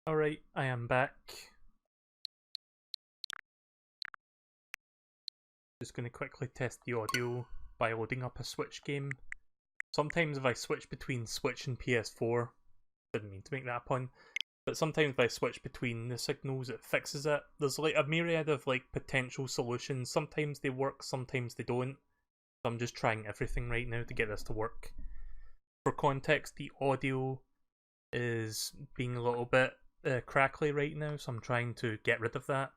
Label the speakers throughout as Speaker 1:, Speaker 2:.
Speaker 1: Alright, I am back. Just going to quickly test the audio by loading up a Switch game. Sometimes if I switch between Switch and PS4, didn't mean to make that pun, but sometimes if I switch between the signals it fixes it. There's like a myriad of like potential solutions. Sometimes they work, sometimes they don't. So I'm just trying everything right now to get this to work. For context, the audio is being a little bit crackly right now, so I'm trying to get rid of that.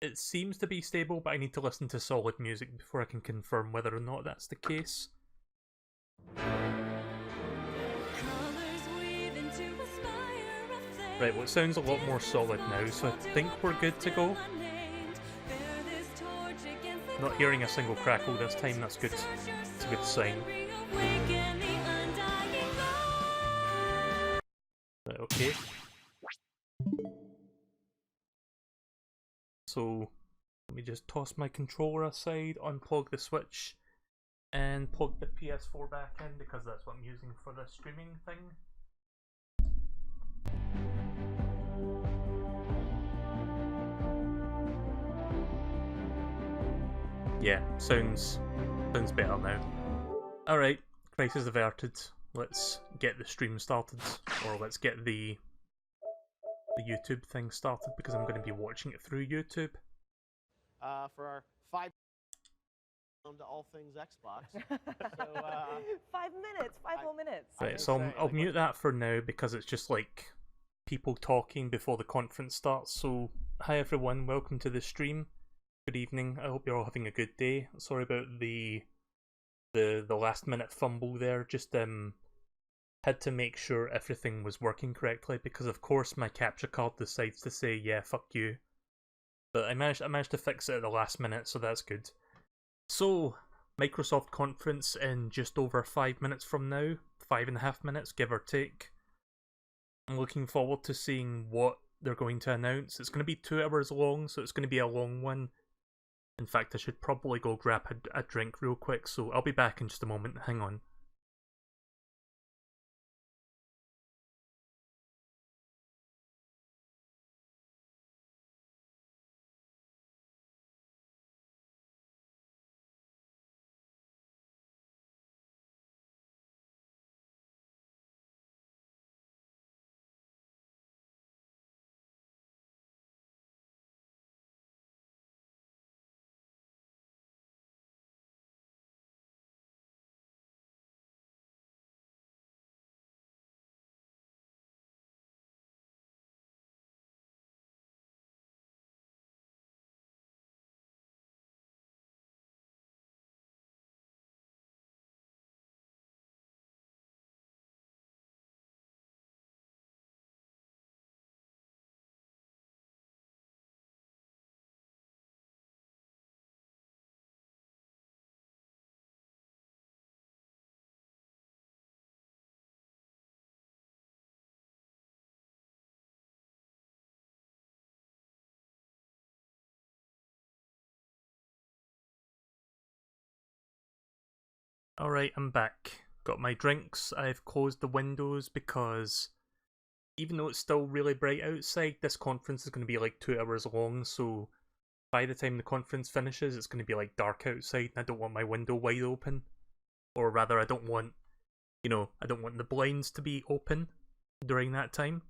Speaker 1: It seems to be stable, but I need to listen to solid music before I can confirm whether or not that's the case. Right, well it sounds a lot more solid now, so I think we're good to go. Not hearing a single crackle this time, that's good. It's a good sign. Right, okay. So, let me just toss my controller aside, unplug the Switch, and plug the PS4 back in because that's what I'm using for the streaming thing. Yeah, sounds better now. Alright, crisis averted. Let's get the stream started, or let's get the YouTube thing started because I'm going to be watching it through YouTube.
Speaker 2: For our 5 to all things Xbox. So,
Speaker 3: 5 minutes, 5 whole minutes.
Speaker 1: Right, so I'll mute that for now because it's just like people talking before the conference starts. So, hi everyone, welcome to the stream. Good evening. I hope you're all having a good day. Sorry about the last minute fumble there. Just had to make sure everything was working correctly because of course my capture card decides to say yeah fuck you. But I managed to fix it at the last minute, so that's good. So, Microsoft conference in just over 5 minutes from now. 5.5 minutes, give or take. I'm looking forward to seeing what they're going to announce. It's going to be 2 hours long, so it's going to be a long one. In fact, I should probably go grab a drink real quick, so I'll be back in just a moment. Hang on. Alright, I'm back. Got my drinks. I've closed the windows because even though it's still really bright outside, this conference is going to be like 2 hours long, so by the time the conference finishes, it's going to be like dark outside, and I don't want my window wide open. Or rather, I don't want, I don't want the blinds to be open during that time.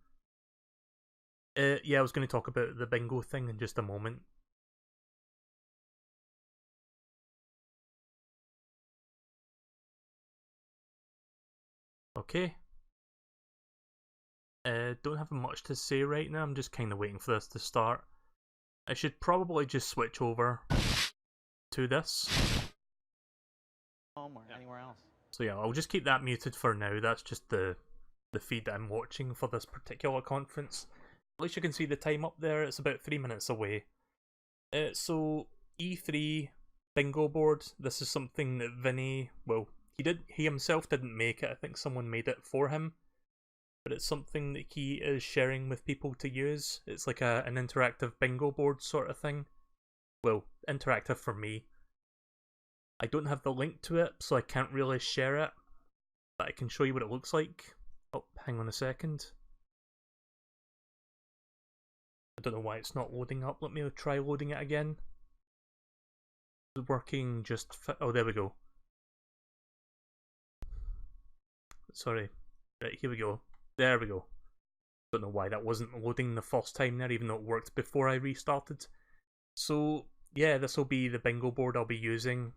Speaker 1: Yeah, I was going to talk about the bingo thing in just a moment. Okay. Don't have much to say right now, I'm just kind of waiting for this to start. I should probably just switch over to this.
Speaker 2: home or anywhere else.
Speaker 1: So yeah, I'll just keep that muted for now. That's just the feed that I'm watching for this particular conference. At least you can see the time up there, it's about 3 minutes away. So, E3 bingo board, this is something that Vinny, well, he himself didn't make it, I think someone made it for him. But it's something that he is sharing with people to use. It's like an interactive bingo board sort of thing. Well, interactive for me. I don't have the link to it, so I can't really share it. But I can show you what it looks like. Oh, hang on a second. I don't know why it's not loading up. Let me try loading it again. It's working just oh, there we go. Sorry. Right, here we go. There we go. Don't know why that wasn't loading the first time there, even though it worked before I restarted. So, yeah, this will be the bingo board I'll be using.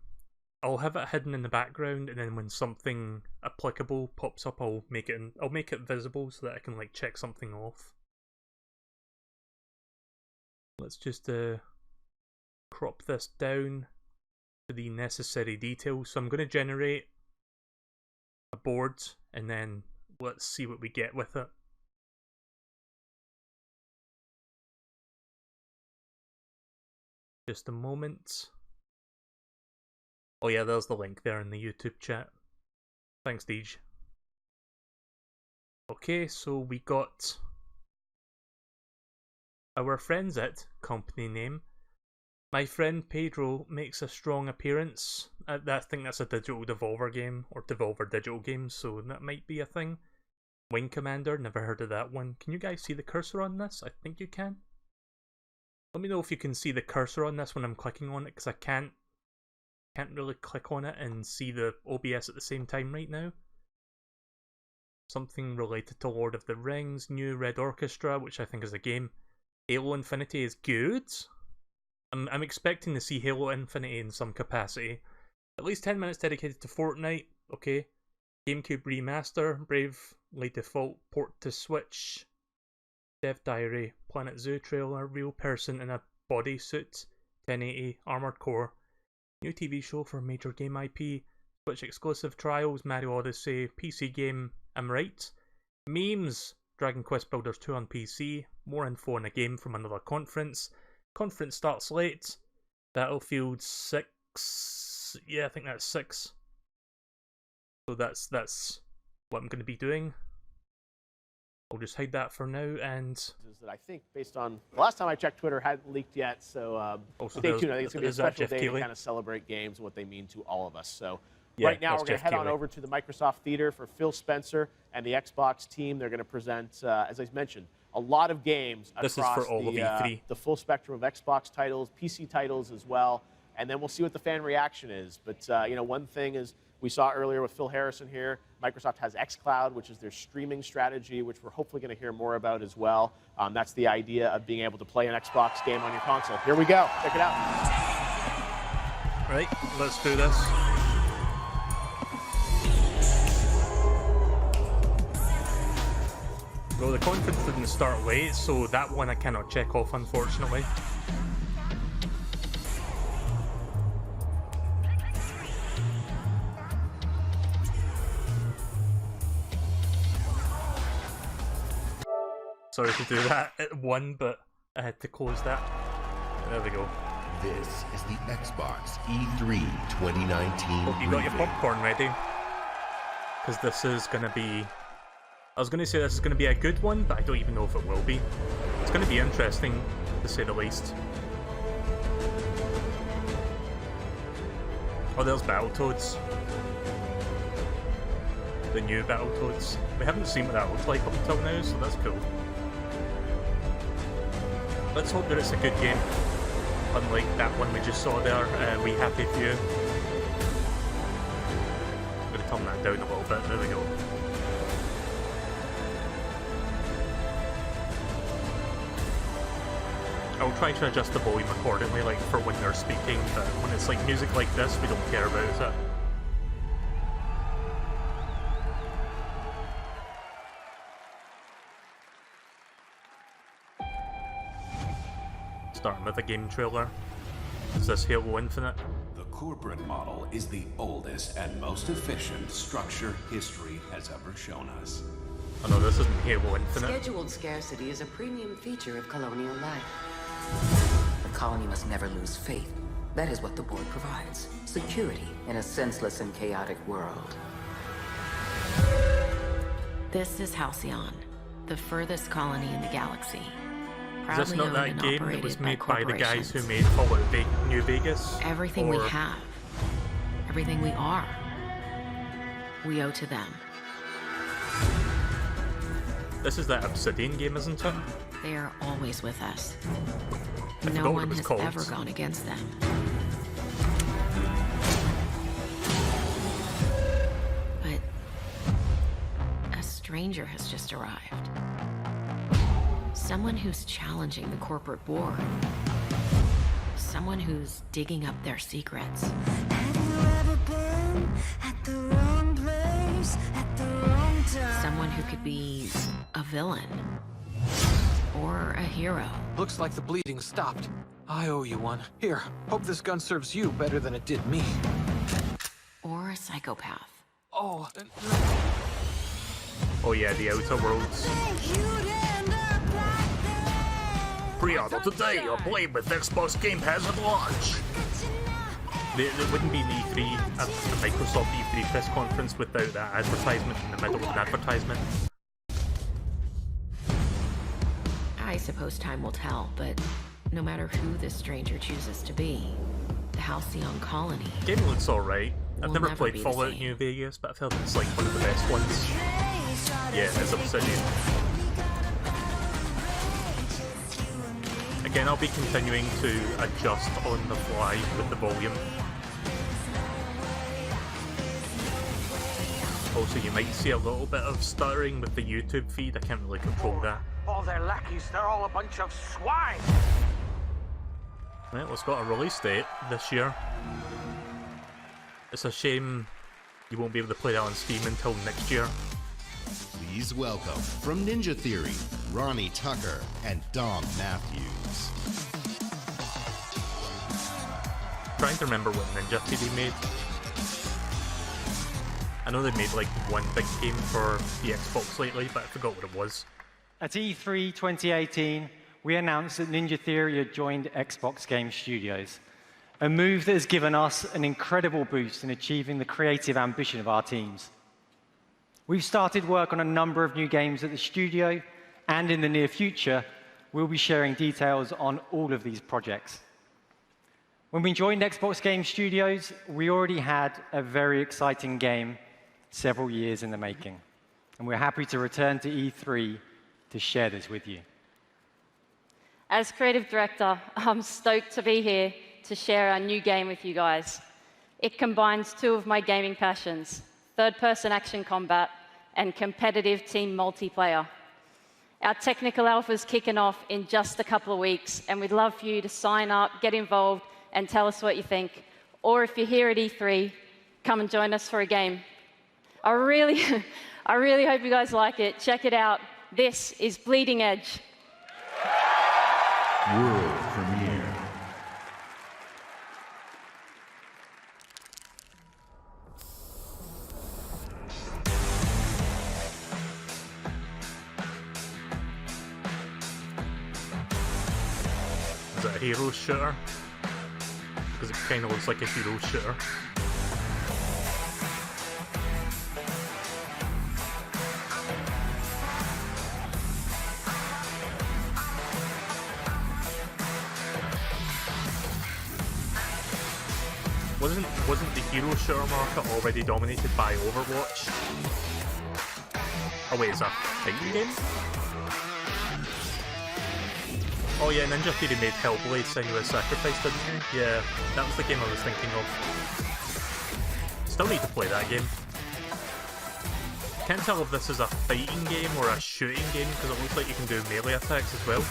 Speaker 1: I'll have it hidden in the background, and then when something applicable pops up, I'll make it visible so that I can like check something off. Let's just crop this down to the necessary details. So I'm going to generate a board, and then let's see what we get with it. Just a moment. Oh yeah, there's the link there in the YouTube chat. Thanks, Deej. Okay, so we got our friends at company name. My friend Pedro makes a strong appearance. I think that's a digital Devolver game, or Devolver digital game, so that might be a thing. Wing Commander, never heard of that one. Can you guys see the cursor on this? I think you can. Let me know if you can see the cursor on this when I'm clicking on it, because I can't really click on it and see the OBS at the same time right now. Something related to Lord of the Rings, New Red Orchestra, which I think is a game. Halo Infinity is good. I'm expecting to see Halo Infinity in some capacity. At least 10 minutes dedicated to Fortnite, okay. GameCube Remaster, Bravely Default port to Switch. Dev Diary, Planet Zoo trailer, real person in a bodysuit, 1080, Armored Core. New TV show for major game IP, Switch exclusive Trials, Mario Odyssey, PC game, I'm right. Memes, Dragon Quest Builders 2 on PC, more info on a game from another conference. Conference starts late. Battlefield 6, yeah, I think that's 6. So that's what I'm going to be doing. I'll just hide that for now, and
Speaker 2: Is that I think, based on the last time I checked, Twitter hadn't leaked yet, so stay tuned. I think it's going to be a special day to kind of celebrate games and what they mean to all of us. So yeah, right now we're going to head on over to the Microsoft Theater for Phil Spencer and the Xbox team. They're going to present, as I mentioned, a lot of games across the full spectrum of Xbox titles, PC titles as well, and then we'll see what the fan reaction is. But you know, one thing is, we saw earlier with Phil Harrison here, Microsoft has xCloud, which is their streaming strategy, which we're hopefully going to hear more about as well. That's the idea of being able to play an Xbox game on your console. Here we go. Check it out.
Speaker 1: Right, let's do this. Well, the conference didn't start late, so that one I cannot check off, unfortunately. Sorry to do that at 1, but I had to close that. There we go.
Speaker 4: This is the Xbox E3 2019.
Speaker 1: Hope you got your popcorn ready, because this is going to be... I was going to say this is going to be a good one, but I don't even know if it will be. It's going to be interesting, to say the least. Oh, there's Battletoads. The new Battletoads. We haven't seen what that looks like up until now, so that's cool. Let's hope that it's a good game, unlike that one we just saw there, We Happy Few. I'm going to turn that down a little bit, there we go. I'll try to adjust the volume accordingly, like for when they're speaking, but when it's like music like this, we don't care about it. Starting with a game trailer. Is this Halo Infinite?
Speaker 5: The corporate model is the oldest and most efficient structure history has ever shown us.
Speaker 1: Oh no, this isn't Halo Infinite.
Speaker 6: Scheduled scarcity is a premium feature of colonial life. The colony must never lose faith. That is what the board provides. Security in a senseless and chaotic world.
Speaker 7: This is Halcyon, the furthest colony in the galaxy.
Speaker 1: Is this not that game that was made by the guys who made Fallout New Vegas?
Speaker 7: Everything we have, everything we are, we owe to them.
Speaker 1: This is that Obsidian game, isn't it?
Speaker 7: They are always with us.
Speaker 1: I
Speaker 7: No one
Speaker 1: has
Speaker 7: has ever gone against them. But a stranger has just arrived. Someone who's challenging the corporate board. Someone who's digging up their secrets. Someone who could be a villain or a hero.
Speaker 8: Looks like the bleeding stopped. I owe you one. Here, hope this gun serves you better than it did me.
Speaker 7: Or a psychopath.
Speaker 8: Oh,
Speaker 1: oh yeah, the Outer Worlds. Pre-order today or play with Xbox Game Pass at launch. There wouldn't be an E3 at the Microsoft E3 press conference without that advertisement in the middle of an advertisement.
Speaker 7: I suppose time will tell, but no matter who this stranger chooses to be, the Halcyon colony.
Speaker 1: The game looks alright. I've never played
Speaker 7: be
Speaker 1: Fallout New Vegas, but I've heard it's like one of the best ones. Yeah, it's Obsidian. Again, I'll be continuing to adjust on the fly with the volume. Also, you might see a little bit of stuttering with the YouTube feed. I can't really control that.
Speaker 9: All their lackeys, they're all a bunch of swine!
Speaker 1: Well, it's got a release date this year. It's a shame you won't be able to play that on Steam until next year.
Speaker 4: Please welcome, from Ninja Theory, Ronnie Tucker and Dom Matthews.
Speaker 1: Trying to remember what Ninja Theory made. I know they made like one big game for the Xbox lately, but I forgot what it was.
Speaker 10: At E3 2018, we announced that Ninja Theory had joined Xbox Game Studios, a move that has given us an incredible boost in achieving the creative ambition of our teams. We've started work on a number of new games at the studio, and in the near future, we'll be sharing details on all of these projects. When we joined Xbox Game Studios, we already had a very exciting game several years in the making, and we're happy to return to E3 to share this with you.
Speaker 11: As creative director, I'm stoked to be here to share our new game with you guys. It combines two of my gaming passions, third-person action combat and competitive team multiplayer. Our technical alpha is kicking off in just a couple of weeks, and we'd love for you to sign up, get involved, and tell us what you think. Or if you're here at E3, come and join us for a game. I really hope you guys like it. Check it out. This is Bleeding Edge.
Speaker 4: World premiere.
Speaker 1: Is it a hero shooter? Because it kind of looks like a hero shooter. Wasn't the hero shooter market already dominated by Overwatch? Oh wait, is that a fighting game? Oh yeah, Ninja Theory made Hellblade: Senua's Sacrifice, didn't they? Yeah, that was the game I was thinking of. Still need to play that game. Can't tell if this is a fighting game or a shooting game because it looks like you can do melee attacks as well.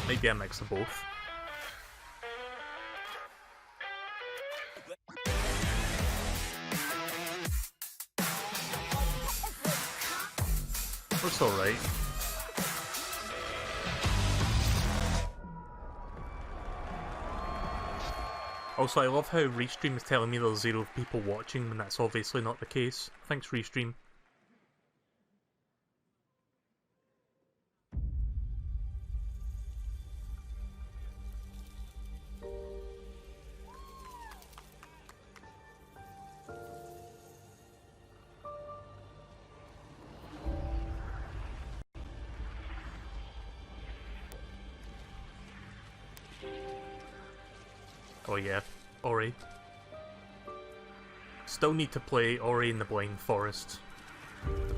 Speaker 1: Might be a mix of both. It's alright. Also, I love how Restream is telling me there's 0 people watching when that's obviously not the case. Thanks, Restream. Oh yeah, Ori. Still need to play Ori and the Blind Forest.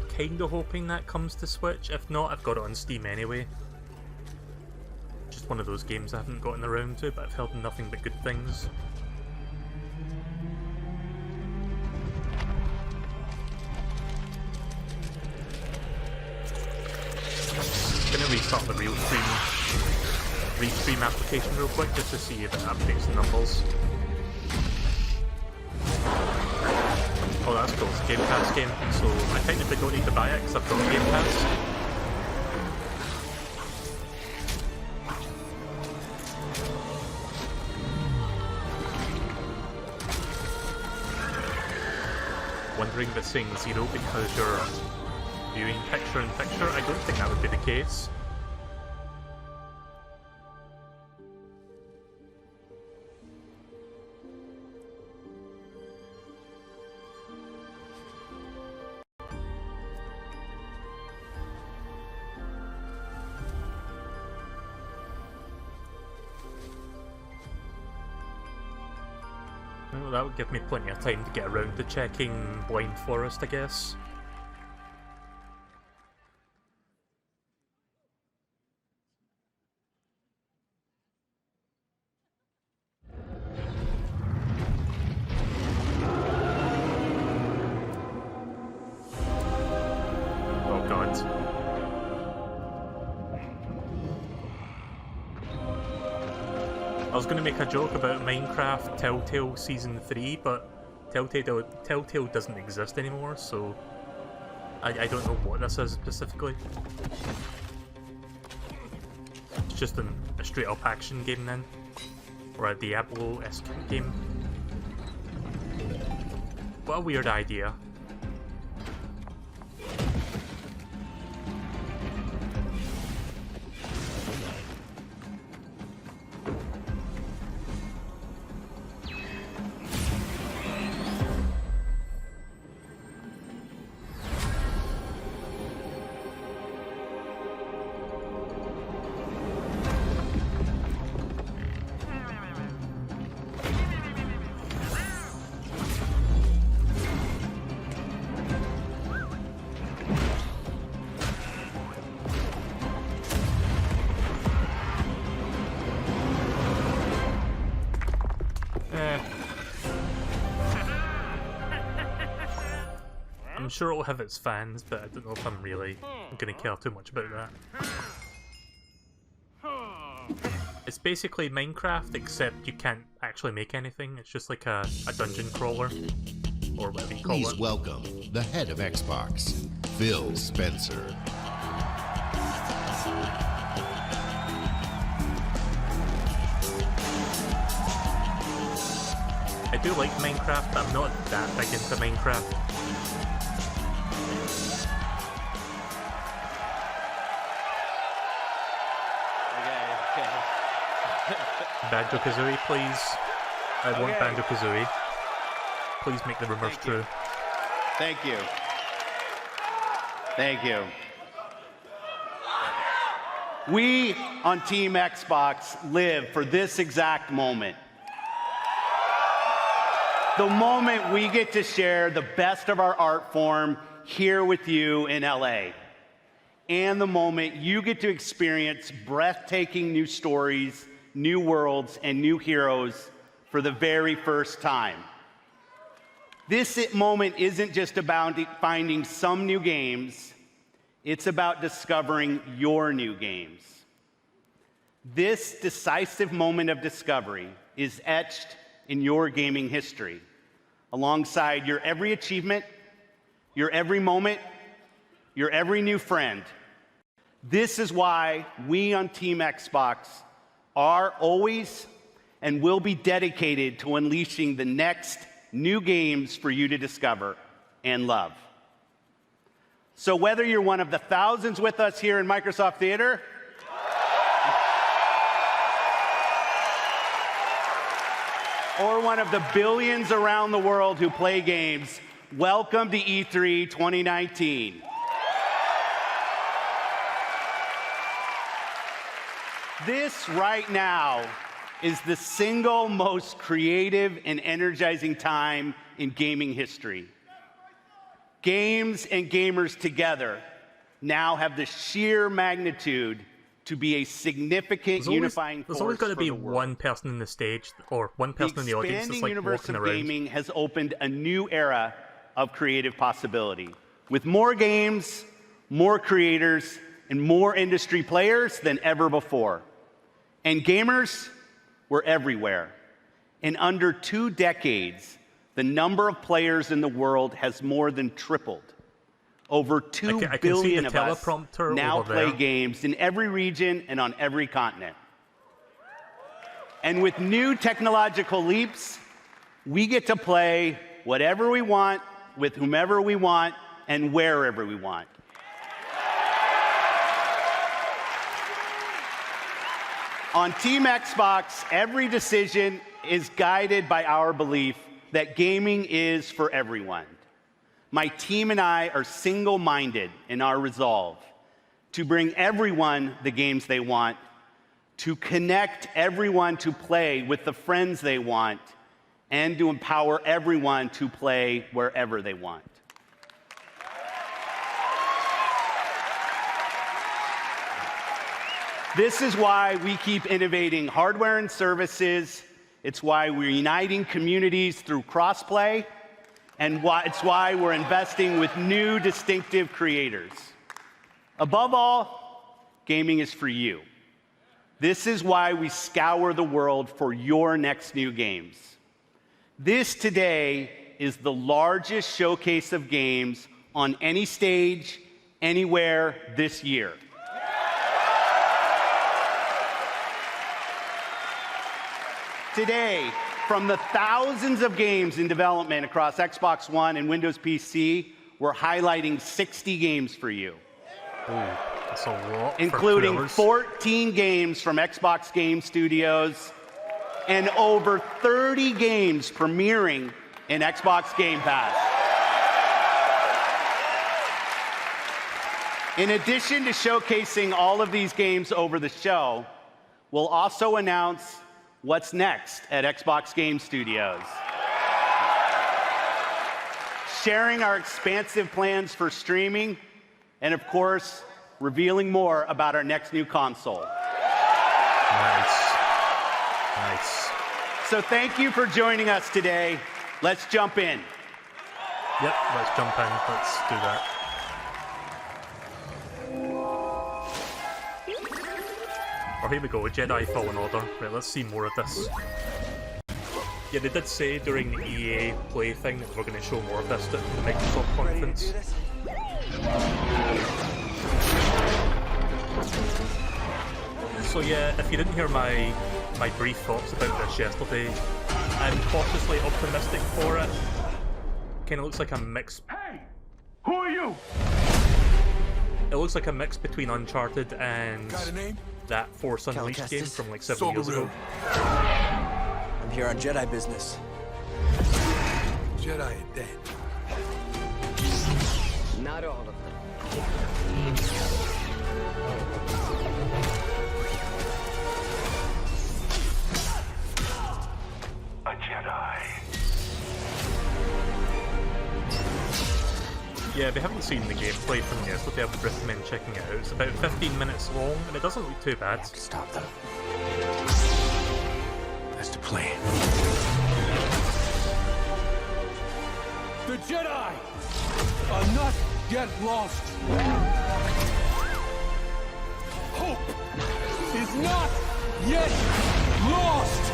Speaker 1: Kinda hoping that comes to Switch. If not, I've got it on Steam anyway. Just one of those games I haven't gotten around to, but I've heard nothing but good things. I'm gonna restart the Restream application real quick just to see if it updates the numbers. Oh, that's cool. It's a Game Pass game, so I technically don't need to buy it because I've got Game Pass. Wondering if it's saying 0 because you're viewing picture-in-picture. I don't think that would be the case. Well, that would give me plenty of time to get around to checking Blind Forest, I guess. Oh god. I was going to make a joke about Minecraft Telltale Season 3, but Telltale doesn't exist anymore, so I don't know what this is specifically. It's just a straight-up action game then, or a Diablo-esque game. What a weird idea. I'm sure it'll have its fans, but I don't know if I'm really going to care too much about that. It's basically Minecraft, except you can't actually make anything. It's just like a dungeon crawler, or whatever you call it.
Speaker 4: Please welcome the head of Xbox, Phil Spencer.
Speaker 1: I do like Minecraft, but I'm not that big into Minecraft. Banjo-Kazooie, please. I want Banjo-Kazooie. Please make the rumors true.
Speaker 12: Thank you. Thank you. We on Team Xbox live for this exact moment. The moment we get to share the best of our art form here with you in LA. And the moment you get to experience breathtaking new stories, new worlds, and new heroes for the very first time. This moment isn't just about finding some new games, it's about discovering your new games. This decisive moment of discovery is etched in your gaming history, alongside your every achievement, your every moment, your every new friend. This is why we on Team Xbox are always and will be dedicated to unleashing the next new games for you to discover and love. So whether you're one of the thousands with us here in Microsoft Theater, or one of the billions around the world who play games, welcome to E3 2019. This right now is the single most creative and energizing time in gaming history. Games and gamers together now have the sheer magnitude to be a significant unifying force.
Speaker 1: There's always got to be one person in the stage or one person in the audience that's like
Speaker 12: universe
Speaker 1: walking
Speaker 12: of
Speaker 1: around.
Speaker 12: Gaming has opened a new era of creative possibility, with more games, more creators, and more industry players than ever before. And gamers were everywhere. In under 2 decades, the number of players in the world has more than tripled. Over 2 billion of us now play games in every region and on every continent. And with new technological leaps, we get to play whatever we want, with whomever we want, and wherever we want. On Team Xbox, every decision is guided by our belief that gaming is for everyone. My team and I are single-minded in our resolve to bring everyone the games they want, to connect everyone to play with the friends they want, and to empower everyone to play wherever they want. This is why we keep innovating hardware and services. It's why we're uniting communities through crossplay, and it's why we're investing with new distinctive creators. Above all, gaming is for you. This is why we scour the world for your next new games. This today is the largest showcase of games on any stage, anywhere this year. Today, from the thousands of games in development across Xbox One and Windows PC, we're highlighting 60 games for you.
Speaker 1: Ooh, that's a lot.
Speaker 12: Including 14 games from Xbox Game Studios and over 30 games premiering in Xbox Game Pass. In addition to showcasing all of these games over the show, we'll also announce what's next at Xbox Game Studios. Sharing our expansive plans for streaming, and of course, revealing more about our next new console.
Speaker 1: Nice. Nice.
Speaker 12: So thank you for joining us today. Let's jump in.
Speaker 1: Yep, let's jump in. Let's do that. Oh, here we go, Jedi Fallen Order. Right, let's see more of this. Yeah, they did say during the EA Play thing that we're going to show more of this at the Microsoft conference. So yeah, if you didn't hear my brief thoughts about this yesterday, I'm cautiously optimistic for it. Kinda looks like a mix.
Speaker 9: Hey! Who are you?
Speaker 1: It looks like a mix between Uncharted and
Speaker 13: Got a name?
Speaker 1: that Force Unleashed game from like 7 years ago.
Speaker 13: I'm here on Jedi business. Jedi are dead.
Speaker 14: Not all of them.
Speaker 9: A Jedi.
Speaker 1: Yeah, if you haven't seen the gameplay from yesterday, I would recommend checking it out. It's about 15 minutes long, and it doesn't look too bad.
Speaker 13: Stop them. That's the plan. The Jedi are not yet lost. Hope is not yet lost.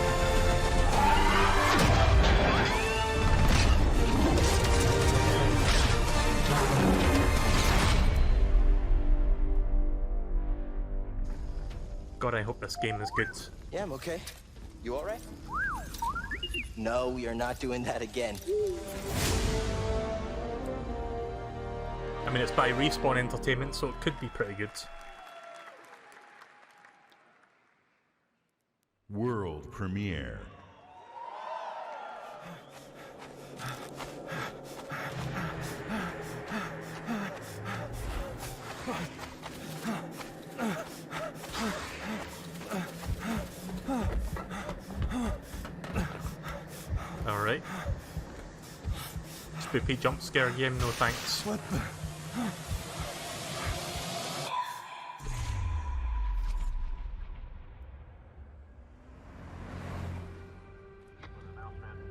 Speaker 1: God, I hope this game is good.
Speaker 14: Yeah, I'm okay. You all right? No, we are not doing that again.
Speaker 1: I mean, it's by Respawn Entertainment, so it could be pretty good.
Speaker 4: World premiere.
Speaker 1: spoopy jump scare game, no thanks.
Speaker 15: What the?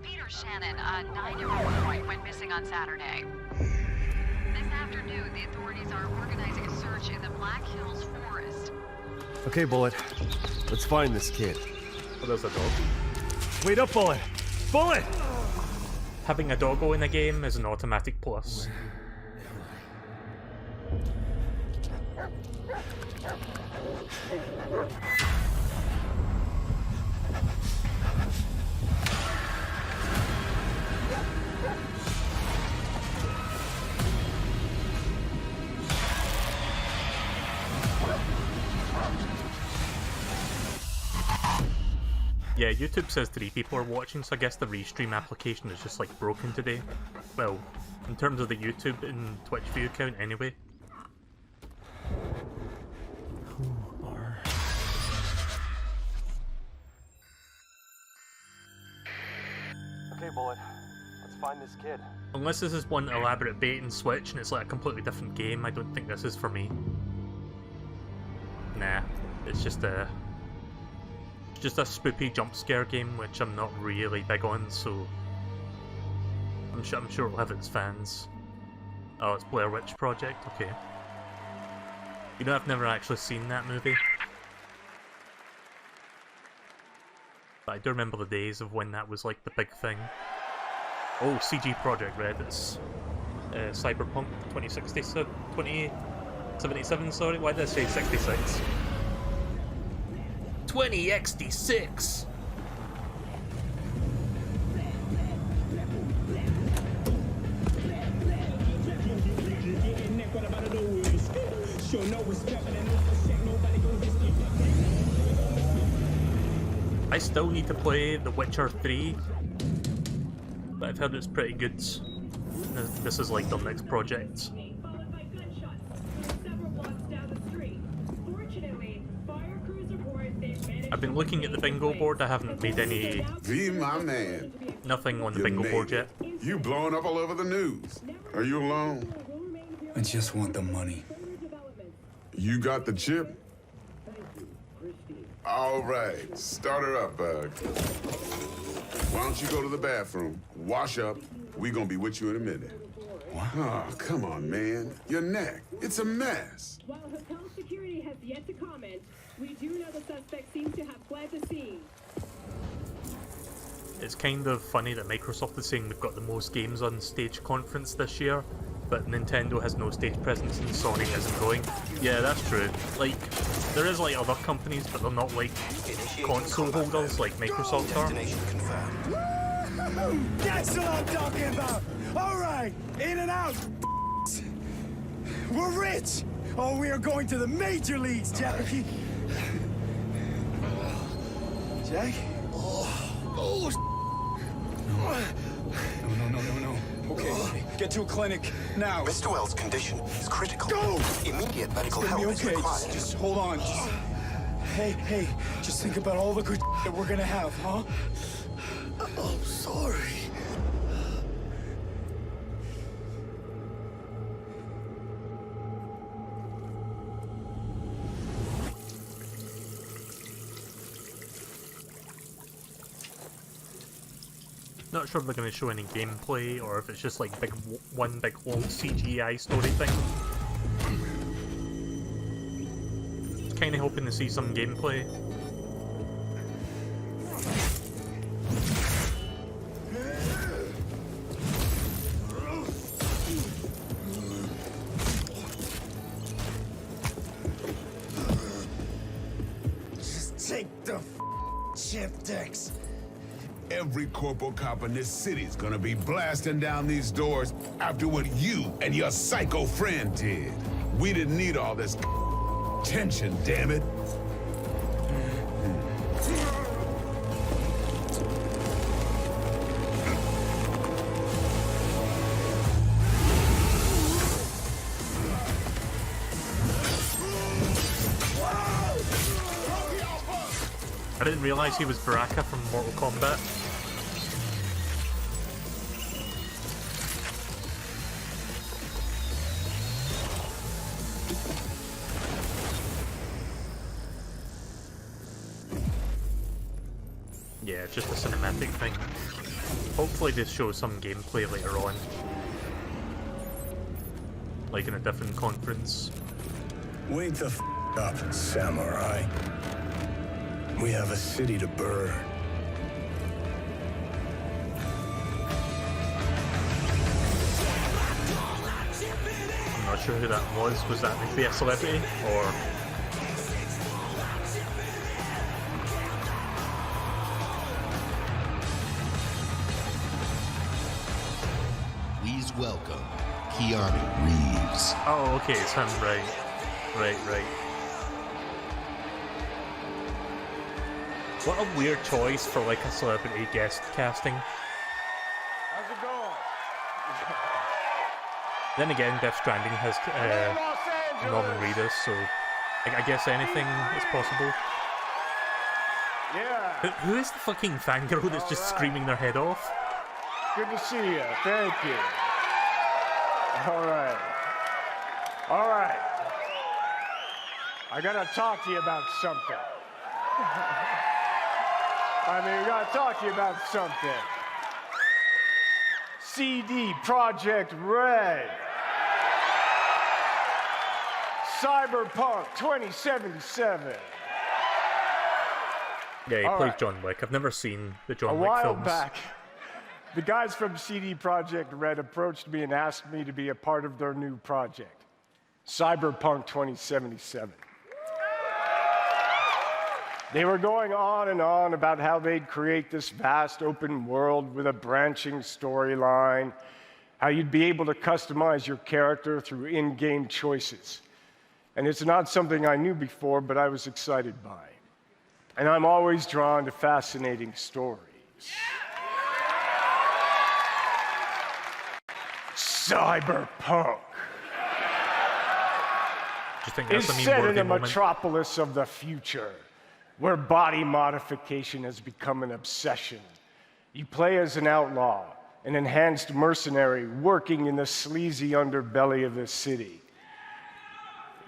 Speaker 16: Peter Shannon, a 9-year-old boy, went missing on Saturday. This afternoon, the authorities are organizing a search in the Black Hills Forest.
Speaker 17: Okay, Bullet. Let's find this kid.
Speaker 1: Oh, there's a dog.
Speaker 17: Wait up, Bullet! Bullet!
Speaker 1: Having a doggo in a game is an automatic plus. Yeah, YouTube says 3 people are watching, so I guess the restream application is just like broken today. Well, in terms of the YouTube and Twitch view count anyway.
Speaker 17: Okay, Bullet. Let's find this kid.
Speaker 1: Unless this is one elaborate bait and switch and it's like a completely different game, I don't think this is for me. Nah, it's just a spoopy jump scare game, which I'm not really big on, so I'm sure it'll have its fans. Oh, it's Blair Witch Project, okay. You know, I've never actually seen that movie. But I do remember the days of when that was like the big thing. Oh, CG Project Red, it's Cyberpunk 2077, sorry, why did I say 66? 20XD6! I still need to play The Witcher 3, but I've heard it's pretty good. This is like their next project. I've been looking at the bingo board, I haven't made any...
Speaker 18: V, my man.
Speaker 1: Nothing on the bingo board yet.
Speaker 18: You blowing up all over the news. Are you alone?
Speaker 15: I just want the money.
Speaker 18: You got the chip? All right, start her up, Bug. Why don't you go to the bathroom, wash up, we gonna be with you in a minute.
Speaker 15: What?
Speaker 18: Oh, come on, man. Your neck, it's a mess.
Speaker 19: While hotel security has yet to comment, we do know the suspect seems to have fled the scene.
Speaker 1: It's kind of funny that Microsoft is saying they've got the most games on stage conference this year, but Nintendo has no stage presence and Sony isn't going. Yeah, that's true. Like, there is like other companies, but they're not like console holders like Microsoft are.
Speaker 15: That's what I'm talking about! Alright, in and out! We're rich! Oh, we are going to the major leagues, Jackie! Jack? Oh, No. Okay, get to a clinic now.
Speaker 20: Mr. Wells' condition is critical.
Speaker 15: Go!
Speaker 20: Immediate medical help
Speaker 15: It's
Speaker 20: is
Speaker 15: gonna be okay.
Speaker 20: required.
Speaker 15: Just hold on. Hey, just think about all the good that we're gonna have, huh? I'm sorry.
Speaker 1: Not sure if they're going to show any gameplay or if it's just like one big long CGI story thing. Kinda hoping to see some gameplay.
Speaker 15: Just take the chip decks.
Speaker 18: Every corporal cop in this city's gonna be blasting down these doors after what you and your psycho friend did. We didn't need all this tension, damn it.
Speaker 1: I didn't realise he was Baraka from Mortal Kombat. Yeah, just a cinematic thing. Hopefully this shows some gameplay later on. Like in a different conference.
Speaker 15: Wake the f up, samurai. We have a city to burn.
Speaker 1: I'm not sure who that was. Was that maybe a celebrity? Or...
Speaker 4: Please welcome KIRBY Reeves.
Speaker 1: Oh, okay, it's him, right. Right. What a weird choice for like a celebrity guest casting.
Speaker 15: How's it going?
Speaker 1: Then again, Death Stranding has Norman Reedus, so I guess anything is possible.
Speaker 15: Yeah.
Speaker 1: Who is the fucking fangirl that's just screaming their head off?
Speaker 15: Good to see you. Thank you. All right. I gotta talk to you about something. I gotta talk to you about something. CD Projekt Red. Cyberpunk 2077.
Speaker 1: Yeah, he plays John Wick. I've never seen the John Wick films.
Speaker 15: A while back, the guys from CD Projekt Red approached me and asked me to be a part of their new project, Cyberpunk 2077. They were going on and on about how they'd create this vast open world with a branching storyline, how you'd be able to customize your character through in-game choices. And it's not something I knew before, but I was excited by. And I'm always drawn to fascinating stories. Cyberpunk is set in a metropolis of the future, where body modification has become an obsession. You play as an outlaw, an enhanced mercenary working in the sleazy underbelly of the city.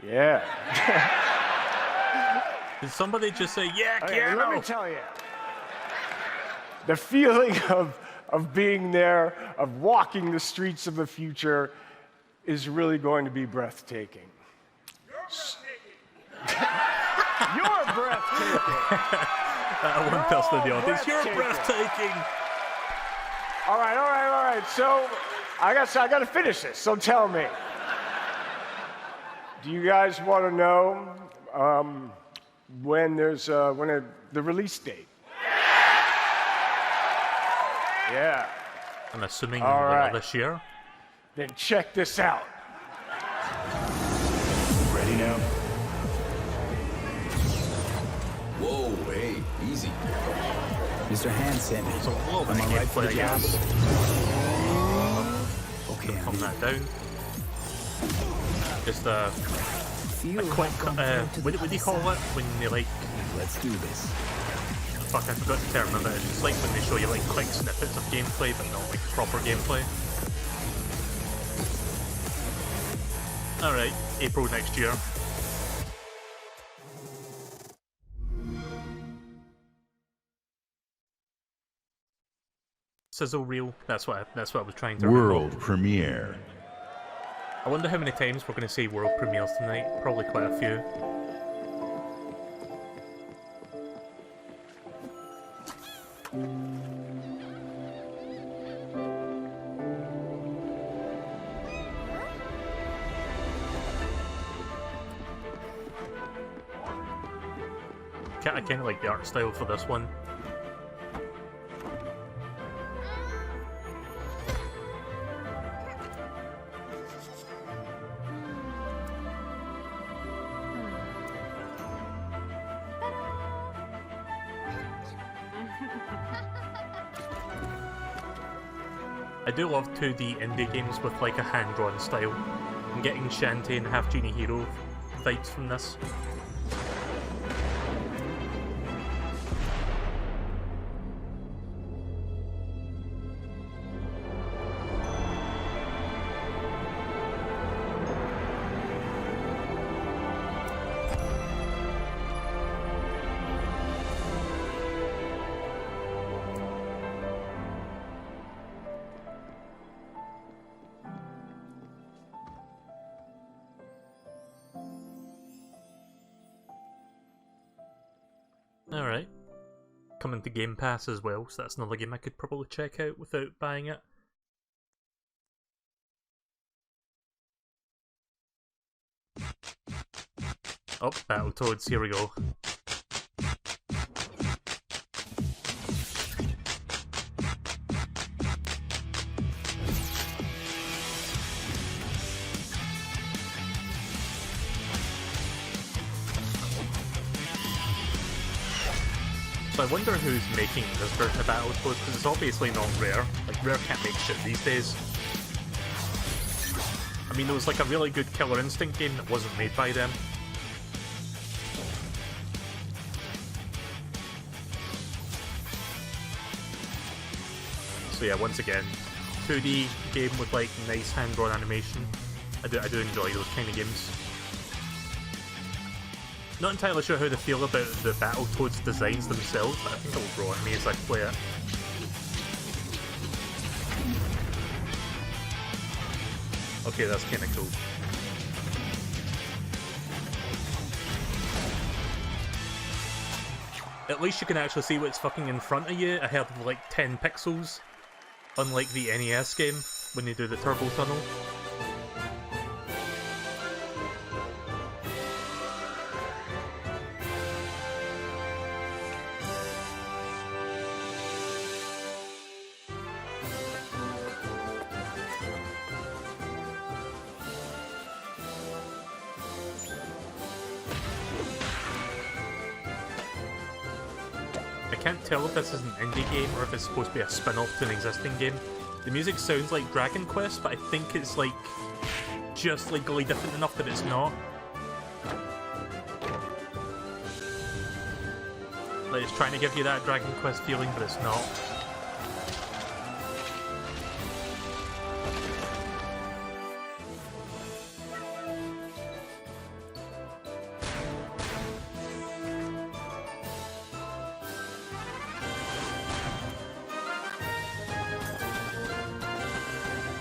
Speaker 15: Yeah.
Speaker 1: Did somebody just say, yeah, Keanu?
Speaker 15: Let me tell you. The feeling of being there, of walking the streets of the future, is really going to be breathtaking. You're breathtaking.
Speaker 1: One person in the audience. You're breathtaking.
Speaker 15: All right. So, I got to finish this. So tell me, do you guys want to know when there's the release date? Yeah.
Speaker 1: I'm assuming this year.
Speaker 15: Then check this out. Ready now?
Speaker 21: Whoa, hey, easy. Mr. Hansen,
Speaker 1: so am I right for the job? Okay, calm that down. Just a quick, what do you call it when they like...
Speaker 21: Let's do this.
Speaker 1: Fuck, I forgot the term of it. It's just like when they show you like quick snippets of gameplay, but not like proper gameplay. Alright, April next year. Sizzle reel. That's what I was trying to
Speaker 18: World
Speaker 1: remember.
Speaker 18: premiere.
Speaker 1: I wonder how many times we're going to say world premieres tonight. Probably quite a few. I kind of like the art style for this one. I do love 2D indie games with like a hand-drawn style. I'm getting Shantae and Half Genie Hero vibes from this. coming to Game Pass as well, so that's another game I could probably check out without buying it. Oh, Battletoads, here we go. So I wonder who's making this version of Battletoads, because it's obviously not Rare. Like, Rare can't make shit these days. I mean, there was like a really good Killer Instinct game that wasn't made by them. So yeah, once again, 2D game with like nice hand-drawn animation. I do enjoy those kind of games. Not entirely sure how to feel about the Battletoads designs themselves, but I think it will grow on me as I play it. Okay, that's kinda cool. At least you can actually see what's fucking in front of you ahead of like 10 pixels. Unlike the NES game, when you do the turbo tunnel. I can't tell if this is an indie game or if it's supposed to be a spin-off to an existing game. The music sounds like Dragon Quest, but I think it's like just legally different enough that it's not. Like it's trying to give you that Dragon Quest feeling, but it's not.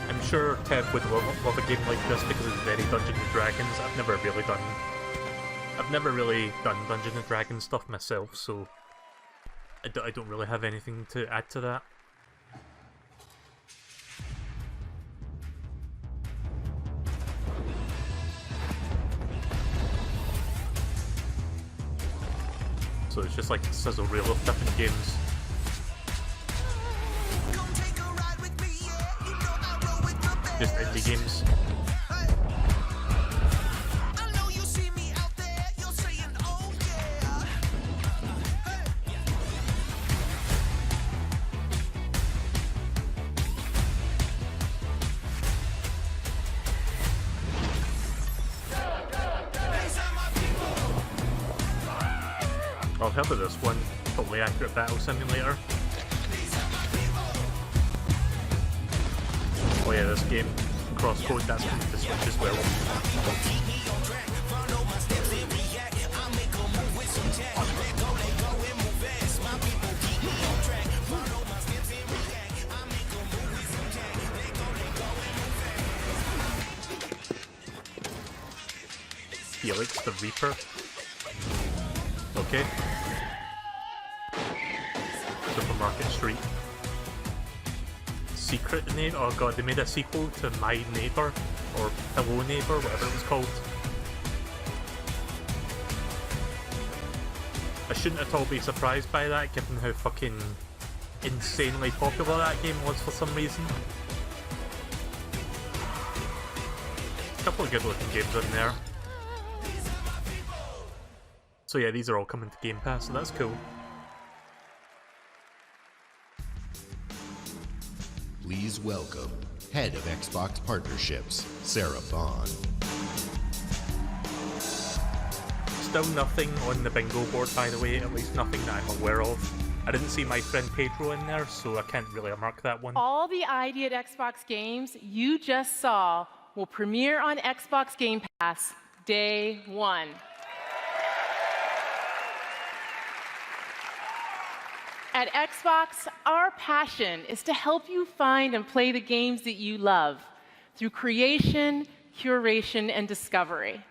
Speaker 1: I'm sure Tev would love a game like this because it's very Dungeons and Dragons. I've never really done Dungeons and Dragons stuff myself, so I don't really have anything to add to that. So it's just like a sizzle reel of different games. Just indie games. I've heard of this one, Totally Accurate Battle Simulator. Oh yeah, this game, Crosscode, that's coming to Switch as well. Felix the Reaper. Okay. Supermarket Street. Secret Neighbor? Oh god, they made a sequel to My Neighbor, or Hello Neighbor, whatever it was called. I shouldn't at all be surprised by that, given how fucking insanely popular that game was for some reason. A couple of good looking games in there. So yeah, these are all coming to Game Pass, so that's cool.
Speaker 4: Please welcome Head of Xbox Partnerships, Sarah Bond.
Speaker 1: Still nothing on the bingo board, by the way, at least nothing that I'm aware of. I didn't see my friend Pedro in there, so I can't really mark that one.
Speaker 3: All the ID at Xbox games you just saw will premiere on Xbox Game Pass day one. At Xbox, our passion is to help you find and play the games that you love through creation, curation, and discovery.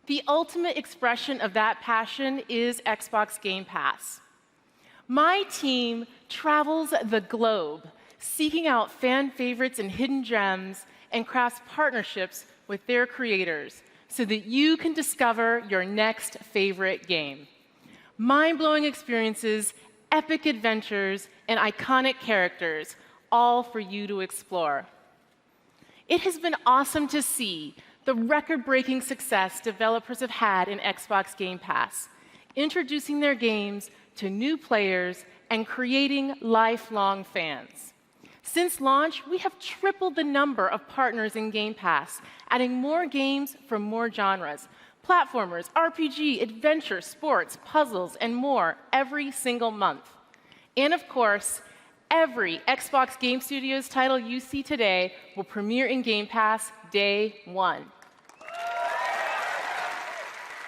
Speaker 3: The ultimate expression of that passion is Xbox Game Pass. My team travels the globe, seeking out fan favorites and hidden gems, and crafts partnerships with their creators so that you can discover your next favorite game. Mind-blowing experiences, epic adventures, and iconic characters, all for you to explore. It has been awesome to see the record-breaking success developers have had in Xbox Game Pass, introducing their games to new players and creating lifelong fans. Since launch, we have tripled the number of partners in Game Pass, adding more games from more genres, platformers, RPG, adventure, sports, puzzles, and more every single month. And of course, every Xbox Game Studios title you see today will premiere in Game Pass day one.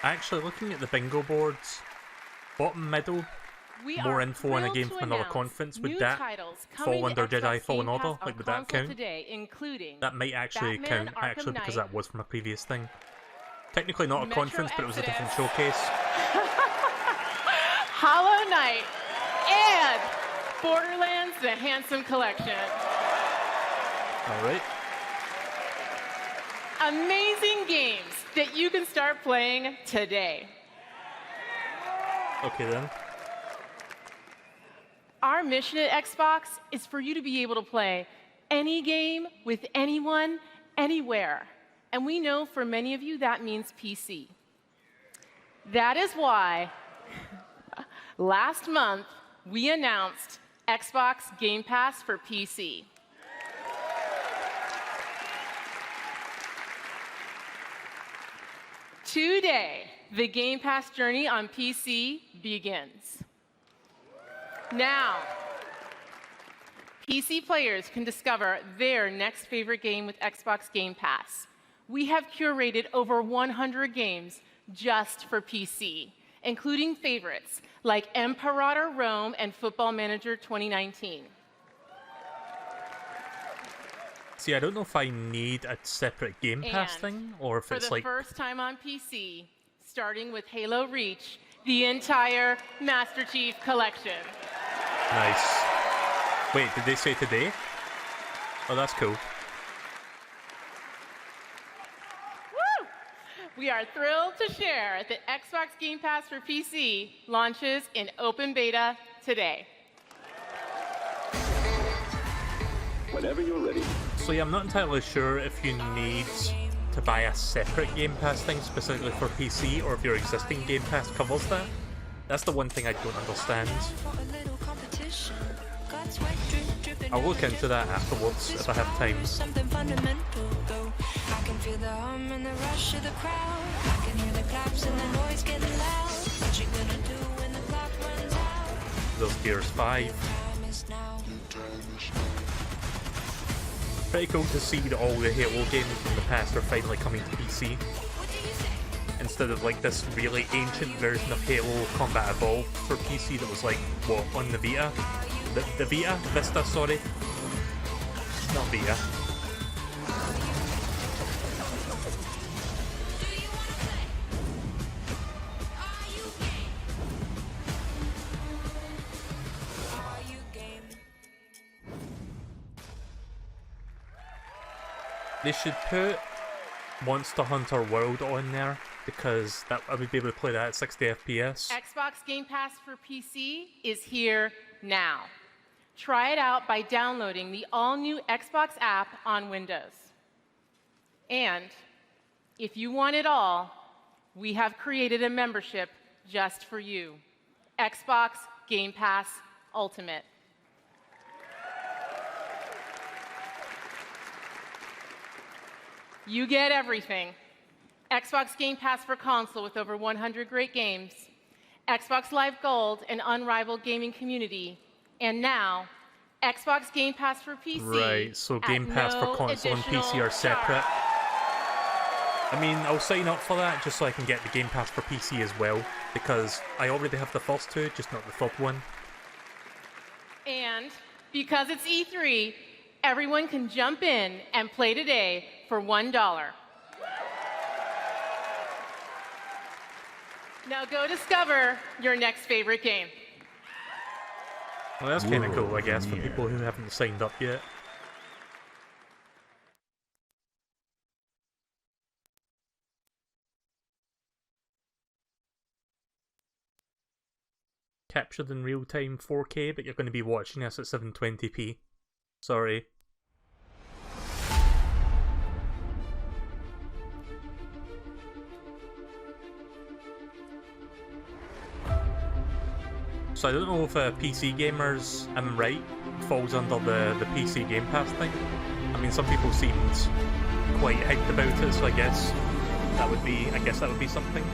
Speaker 1: Actually, looking at the bingo boards, bottom middle, more info on a game from another conference, would that fall under Jedi Fallen Order? Like, would that count? That might actually count, actually, because that was from a previous thing. Technically not a conference, but it was a different showcase.
Speaker 3: Hollow Knight and Borderlands: The Handsome Collection.
Speaker 1: All right.
Speaker 3: Amazing games that you can start playing today.
Speaker 1: Okay then.
Speaker 3: Our mission at Xbox is for you to be able to play any game with anyone, anywhere. And we know for many of you that means PC. That is why last month we announced Xbox Game Pass for PC. Today, the Game Pass journey on PC begins. Now, PC players can discover their next favorite game with Xbox Game Pass. We have curated over 100 games just for PC, including favorites like Imperator Rome and Football Manager 2019.
Speaker 1: See, I don't know if I need a separate Game Pass thing, or if it's like...
Speaker 3: For the first time on PC, starting with Halo Reach, the entire Master Chief Collection.
Speaker 1: Nice. Wait, did they say today? Oh, that's cool.
Speaker 3: Woo! We are thrilled to share that Xbox Game Pass for PC launches in open beta today.
Speaker 1: Whenever you're ready. So yeah, I'm not entirely sure if you need to buy a separate Game Pass thing specifically for PC, or if your existing Game Pass covers that. That's the one thing I don't understand. I'll look into that afterwards if I have time. There's Gears 5. Pretty cool to see that all the Halo games from the past are finally coming to PC. Instead of like this really ancient version of Halo Combat Evolved for PC that was like, what, on the Vita? The Vita? Vista, sorry. Not Vita. They should put Monster Hunter World on there, because that I would be able to play that at 60 FPS.
Speaker 3: Xbox Game Pass for PC is here now. Try it out by downloading the all-new Xbox app on Windows. And if you want it all, we have created a membership just for you. Xbox Game Pass Ultimate. You get everything. Xbox Game Pass for console with over 100 great games, Xbox Live Gold, an unrivaled gaming community, and now, Xbox Game Pass for PC.
Speaker 1: Right, so Game Pass for console and PC are separate. I mean, I'll sign up for that just so I can get the Game Pass for PC as well, because I already have the first two, just not the third one.
Speaker 3: And because it's E3, everyone can jump in and play today for $1. Now go discover your next favorite game.
Speaker 1: Well, that's kind of cool, I guess, for people who haven't signed up yet. Captured in real-time 4K, but you're going to be watching this at 720p. Sorry. So I don't know if PC gamers, I'm right, falls under the PC Game Pass thing. I mean, some people seemed quite hyped about it, so I guess that would be something.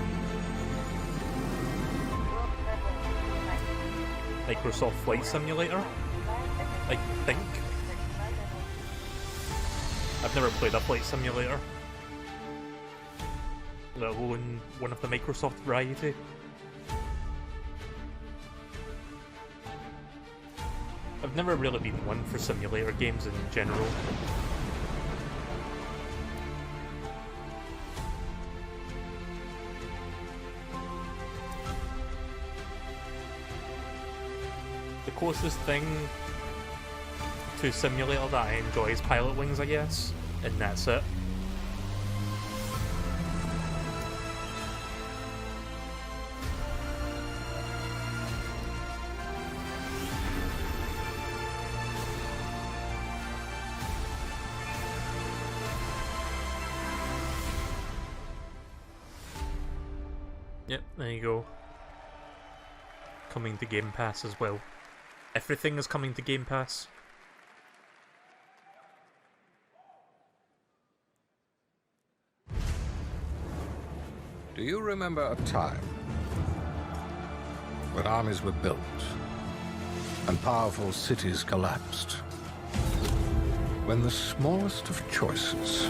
Speaker 1: Microsoft Flight Simulator, I think. I've never played a flight simulator, let alone one of the Microsoft variety. I've never really been one for simulator games in general. The closest thing to simulator that I enjoy is Pilot Wings, I guess, and that's it. Yep, there you go. Coming to Game Pass as well. Everything is coming to Game Pass.
Speaker 2: Do you remember a time when armies were built and powerful cities collapsed? When the smallest of choices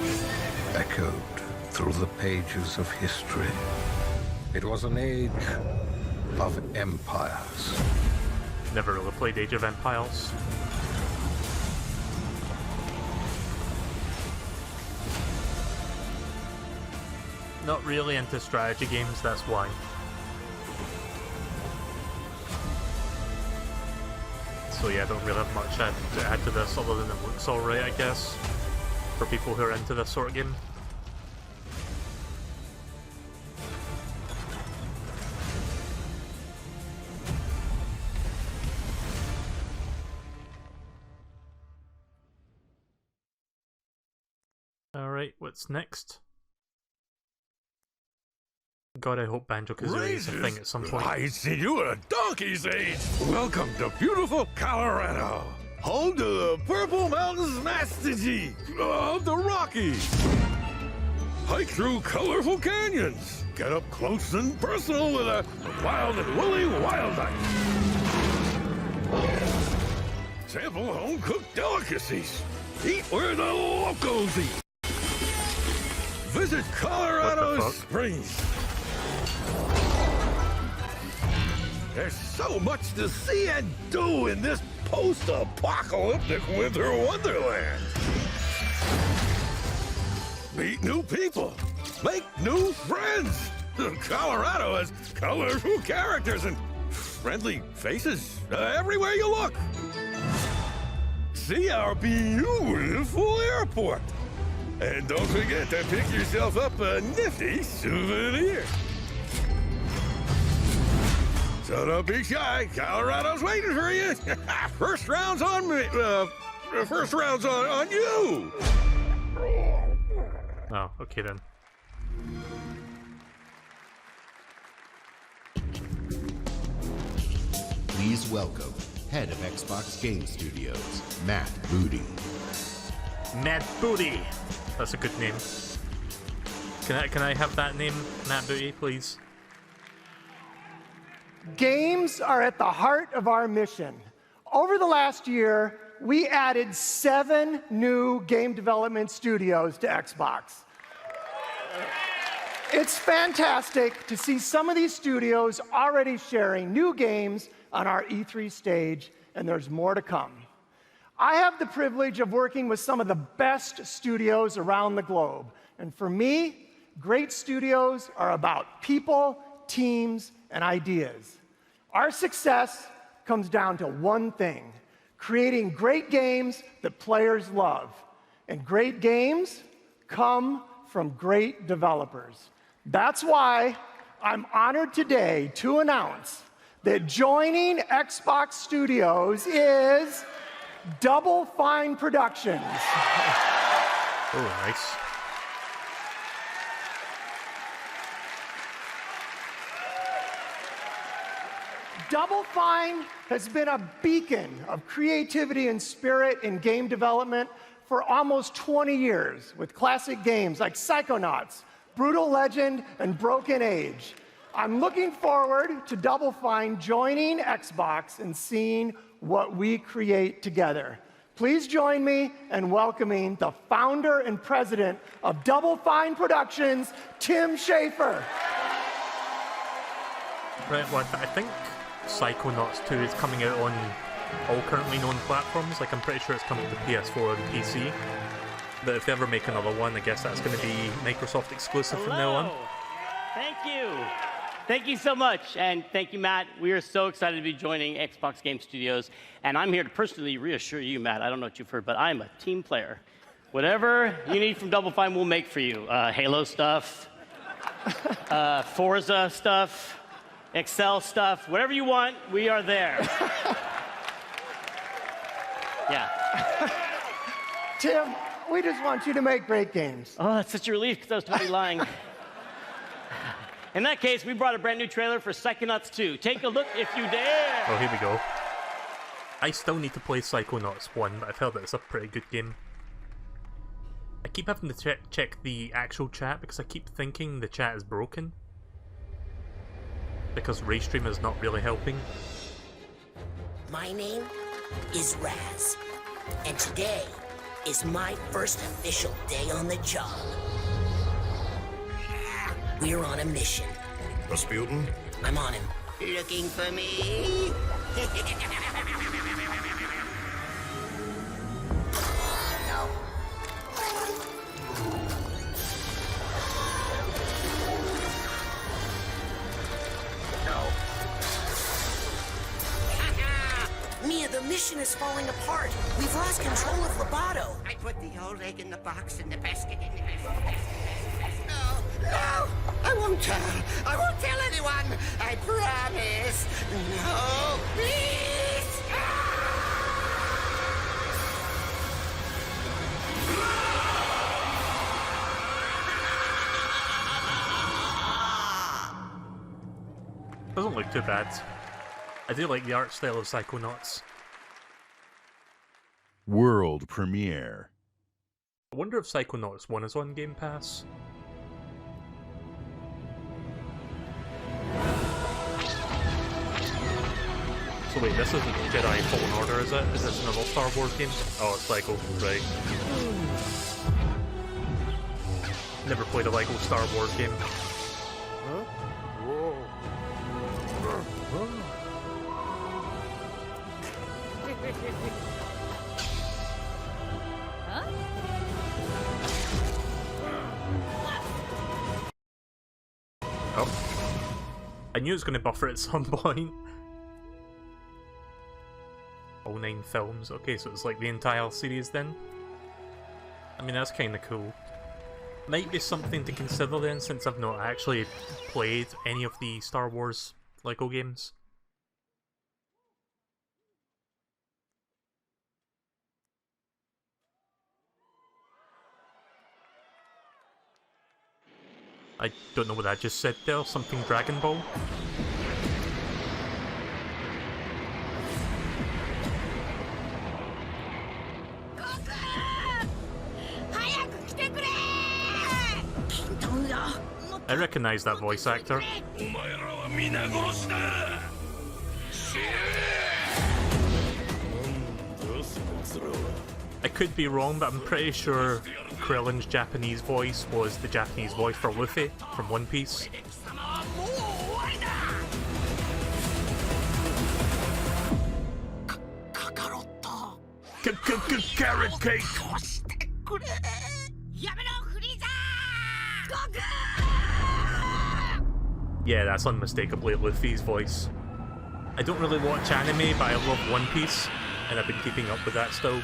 Speaker 2: echoed through the pages of history. It was an age of empires.
Speaker 1: Never really played Age of Empires. Not really into strategy games, that's why. So yeah, I don't really have much to add to this other than it looks alright, I guess, for people who are into this sort of game. Alright, what's next? God, I hope Banjo-Kazooie is a thing at some point.
Speaker 9: I see you at a donkey's age. Welcome to beautiful Colorado, home to the Purple Mountains Master G of the Rockies. Hike through colorful canyons. Get up close and personal with a wild and woolly wildlife. Sample home-cooked delicacies. Eat where the locals eat. Visit Colorado Springs. There's so much to see and do in this post-apocalyptic winter wonderland. Meet new people. Make new friends. Colorado has colorful characters and friendly faces everywhere you look. See our beautiful airport. And don't forget to pick yourself up a nifty souvenir. So don't be shy. Colorado's waiting for you. First round's on me. First round's on you.
Speaker 1: Oh, okay then.
Speaker 4: Please welcome head of Xbox Game Studios, Matt Booty.
Speaker 1: Matt Booty. That's a good name. Can I have that name, Matt Booty, please?
Speaker 22: Games are at the heart of our mission. Over the last year, we added 7 new game development studios to Xbox. It's fantastic to see some of these studios already sharing new games on our E3 stage, and there's more to come. I have the privilege of working with some of the best studios around the globe. And for me, great studios are about people, teams, and ideas. Our success comes down to one thing: creating great games that players love. And great games come from great developers. That's why I'm honored today to announce that joining Xbox Studios is Double Fine Productions.
Speaker 1: Oh, nice.
Speaker 22: Double Fine has been a beacon of creativity and spirit in game development for almost 20 years, with classic games like Psychonauts, Brutal Legend, and Broken Age. I'm looking forward to Double Fine joining Xbox and seeing what we create together. Please join me in welcoming the founder and president of Double Fine Productions, Tim Schafer.
Speaker 1: Right, well, I think Psychonauts 2 is coming out on all currently known platforms. Like, I'm pretty sure it's coming to PS4 and PC. But if they ever make another one, I guess that's going to be Microsoft exclusive from now on.
Speaker 5: Thank you. Thank you so much. And thank you, Matt. We are so excited to be joining Xbox Game Studios. And I'm here to personally reassure you, Matt, I don't know what you've heard, but I'm a team player. Whatever you need from Double Fine, we'll make for you. Halo stuff, Forza stuff, Excel stuff, whatever you want, we are there. Yeah.
Speaker 22: Tim, we just want you to make great games.
Speaker 5: Oh, that's such a relief, because I was totally lying. In that case, we brought a brand new trailer for Psychonauts 2. Take a look if you dare.
Speaker 1: Oh, here we go. I still need to play Psychonauts 1, but I've heard that it's a pretty good game. I keep having to check the actual chat because I keep thinking the chat is broken. Because Raystream is not really helping.
Speaker 6: My name is Raz, and today is my first official day on the job. We're on a mission.
Speaker 18: Rasputin?
Speaker 6: I'm on him. Looking for me? No. Mia, the mission is falling apart. We've lost control of Lobato. I put the old egg in the box in the basket. No, I won't tell. I won't tell anyone. I promise. No, please.
Speaker 1: Doesn't look too bad. I do like the art style of Psychonauts.
Speaker 23: World premiere.
Speaker 1: I wonder if Psychonauts 1 is on Game Pass. So wait, this isn't Jedi Fallen Order, is it? Is this another Star Wars game? Oh, it's Lego, right. Never played a Lego Star Wars game.
Speaker 22: Huh? Whoa.
Speaker 1: Oh. I knew it was going to buffer at some point. All 9 films. Okay, so it's like the entire series then? I mean, that's kind of cool. Might be something to consider then, since I've not actually played any of the Star Wars Lego games. I don't know what I just said there, something Dragon Ball? I recognize that voice actor. I could be wrong, but I'm pretty sure Krillin's Japanese voice was the Japanese voice for Luffy from One Piece.
Speaker 9: Carrot cake!
Speaker 1: Yeah, that's unmistakably Luffy's voice. I don't really watch anime, but I love One Piece, and I've been keeping up with that still.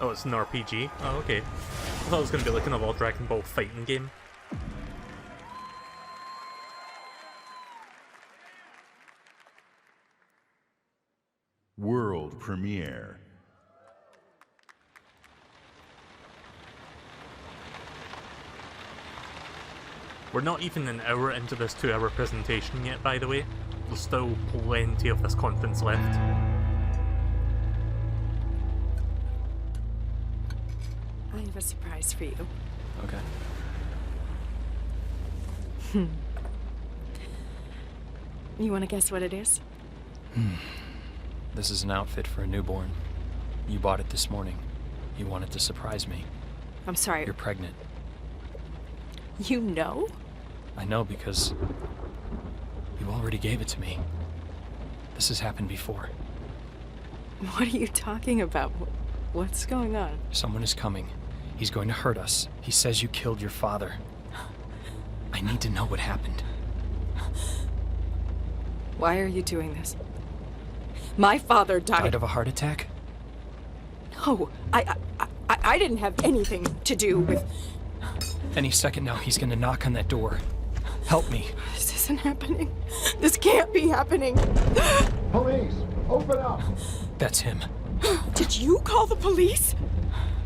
Speaker 1: Oh, it's an RPG? Oh, okay. I thought it was going to be like another Dragon Ball fighting game.
Speaker 23: World premiere.
Speaker 1: We're not even an hour into this 2-hour presentation yet, by the way. There's still plenty of this conference left.
Speaker 7: I have a surprise for you.
Speaker 8: Okay.
Speaker 7: You want to guess what it is?
Speaker 8: This is an outfit for a newborn. You bought it this morning. You wanted to surprise me.
Speaker 7: I'm sorry.
Speaker 8: You're pregnant.
Speaker 7: You know?
Speaker 8: I know because you already gave it to me. This has happened before.
Speaker 7: What are you talking about? What's going on?
Speaker 8: Someone is coming. He's going to hurt us. He says you killed your father. I need to know what happened.
Speaker 7: Why are you doing this? My father died.
Speaker 8: Died of a heart attack?
Speaker 7: No, I didn't have anything to do with...
Speaker 8: Any second now, he's gonna knock on that door. Help me.
Speaker 7: This isn't happening. This can't be happening.
Speaker 10: Police, open up.
Speaker 8: That's him.
Speaker 7: Did you call the police?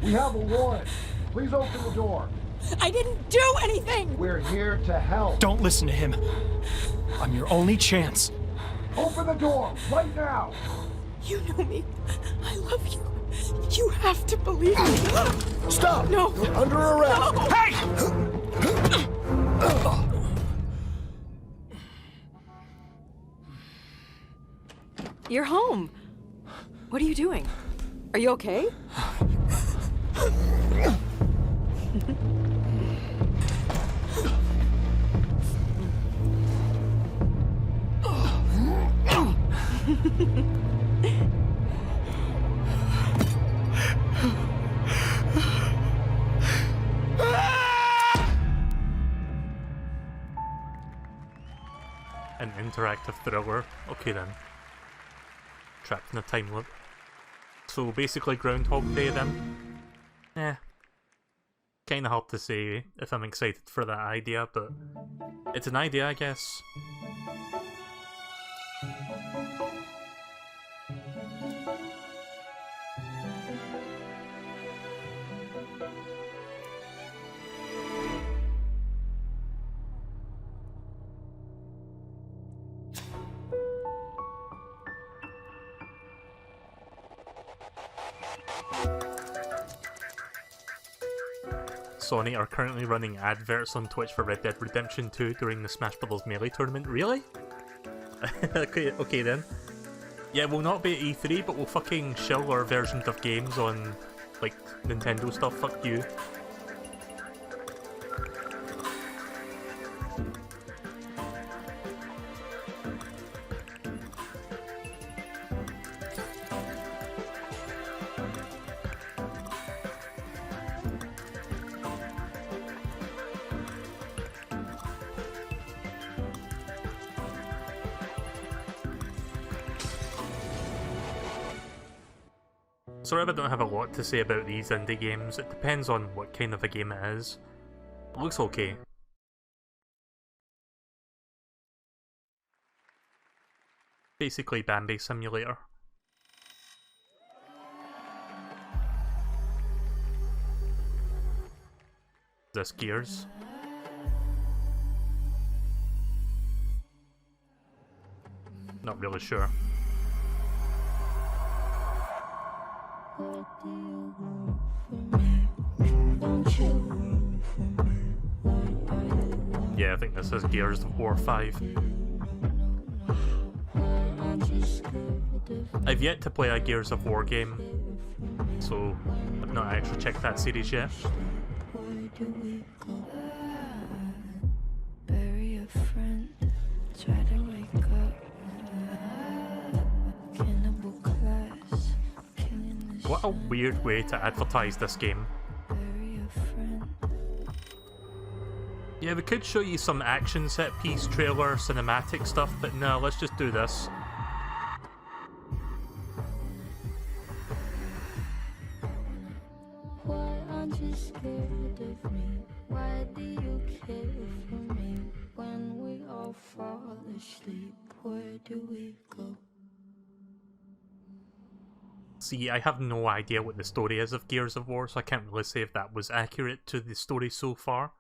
Speaker 10: We have a warrant. Please open the door.
Speaker 7: I didn't do anything.
Speaker 10: We're here to help.
Speaker 8: Don't listen to him. I'm your only chance.
Speaker 10: Open the door, right now.
Speaker 7: You know me. I love you. You have to believe me.
Speaker 10: Stop!
Speaker 7: No!
Speaker 10: You're under arrest!
Speaker 7: No.
Speaker 8: Hey!
Speaker 7: You're home. What are you doing? Are you okay?
Speaker 1: An interactive thriller. Okay then. Trapped in a time loop. So basically Groundhog Day then? Kinda hard to say if I'm excited for that idea, but it's an idea, I guess. Sony are currently running adverts on Twitch for Red Dead Redemption 2 during the Smash Bros. Melee tournament. Really? Okay then. Yeah, we'll not be at E3, but we'll fucking shill our versions of games on, like, Nintendo stuff. Fuck you. Sorry if I don't have a lot to say about these indie games. It depends on what kind of a game it is. It looks okay. Basically Bambi Simulator. Is this Gears? Not really sure. Yeah, I think this is Gears of War 5. I've yet to play a Gears of War game, so I've not actually checked that series yet.
Speaker 11: do we go? Bury a friend, try to wake up. Cannibal class, killing the
Speaker 1: What a weird way to advertise this game.
Speaker 11: bury a friend.
Speaker 1: Yeah, we could show you some action set piece, trailer, cinematic stuff, but no, let's just do this.
Speaker 11: Why aren't you scared of me? Why do you care for me? When we all fall asleep, where do we go?
Speaker 1: See, I have no idea what the story is of Gears of War, so I can't really say if that was accurate to the story so far.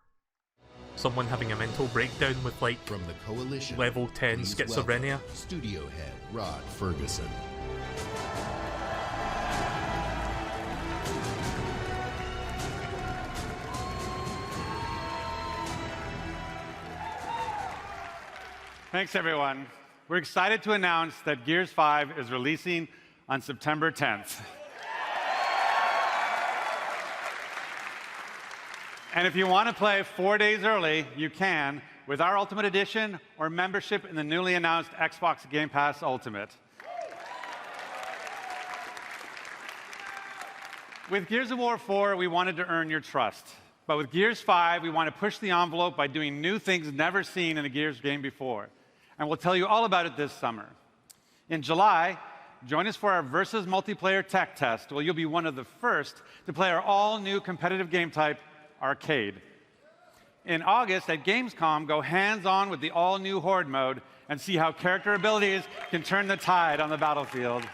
Speaker 1: Someone having a mental breakdown with, like,
Speaker 4: From the Coalition,
Speaker 1: level 10
Speaker 4: please
Speaker 1: schizophrenia.
Speaker 4: welcome Studio Head Rod Ferguson.
Speaker 12: Thanks, everyone. We're excited to announce that Gears 5 is releasing on September 10th. And if you want to play 4 days early, you can with our Ultimate Edition or membership in the newly announced Xbox Game Pass Ultimate. With Gears of War 4, we wanted to earn your trust. But with Gears 5, we want to push the envelope by doing new things never seen in a Gears game before. And we'll tell you all about it this summer. In July, join us for our Versus multiplayer tech test, where you'll be one of the first to play our all-new competitive game type, Arcade. In August, at Gamescom, go hands-on with the all-new Horde mode and see how character abilities can turn the tide on the battlefield.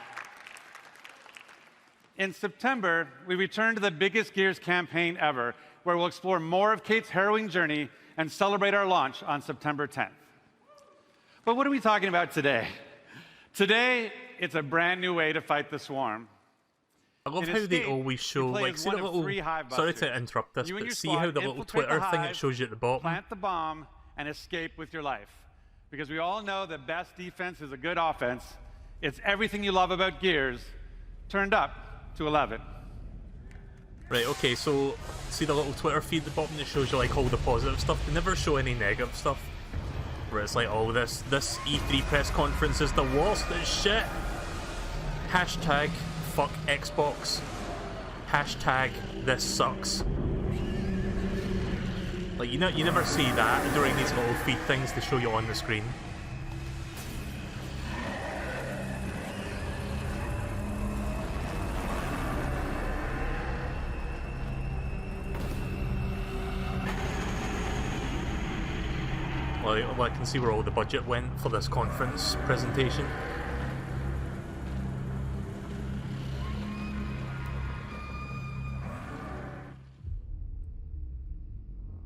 Speaker 12: In September, we return to the biggest Gears campaign ever, where we'll explore more of Kate's harrowing journey and celebrate our launch on September 10th. But what are we talking about today? Today, it's a brand new way to fight the swarm.
Speaker 1: I love how they always show, like, see the little... Sorry to interrupt this, but see how the little Twitter thing it shows you at the bottom?
Speaker 12: Plant the bomb and escape with your life. Because we all know that best defense is a good offense. It's everything you love about Gears, turned up to 11.
Speaker 1: Right, okay, so see the little Twitter feed at the bottom that shows you, like, all the positive stuff? They never show any negative stuff. Where it's like, oh, this E3 press conference is the worst, it's shit. Hashtag fuck Xbox. Hashtag this sucks. Like, you never see that during these little feed things they show you on the screen. Well, I can see where all the budget went for this conference presentation.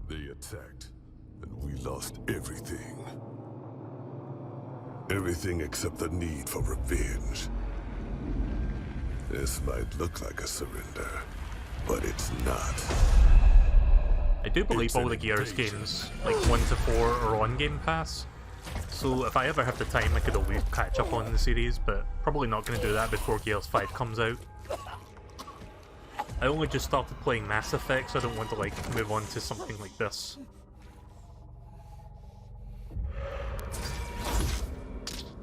Speaker 9: They attacked, and we lost everything. Everything except the need for revenge. This might look like a surrender, but it's not.
Speaker 1: I do believe all the Gears games, like 1 to 4, are on Game Pass. So if I ever have the time, I could always catch up on the series, but probably not going to do that before Gears 5 comes out. I only just started playing Mass Effect, so I don't want to, like, move on to something like this.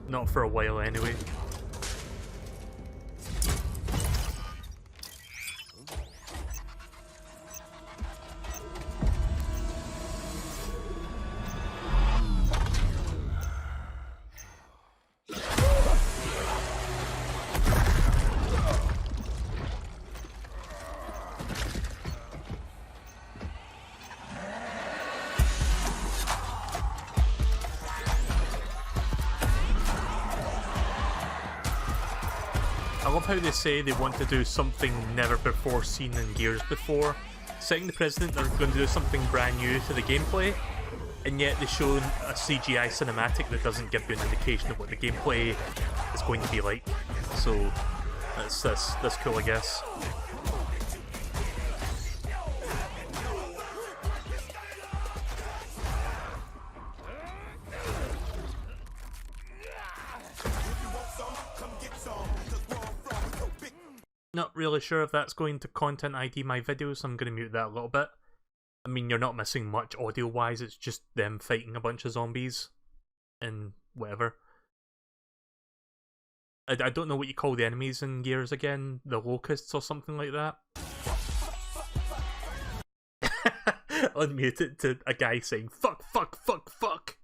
Speaker 1: Not for a while, anyway. I love how they say they want to do something never before seen in Gears before, setting the precedent they're going to do something brand new to the gameplay, and yet they show a CGI cinematic that doesn't give you an indication of what the gameplay is going to be like. So that's cool, I guess. Not really sure if that's going to content ID my video, so I'm going to mute that a little bit. I mean, you're not missing much audio-wise, it's just them fighting a bunch of zombies and whatever. I don't know what you call the enemies in Gears again, the locusts or something like that. Unmuted to a guy saying, fuck, fuck, fuck, fuck.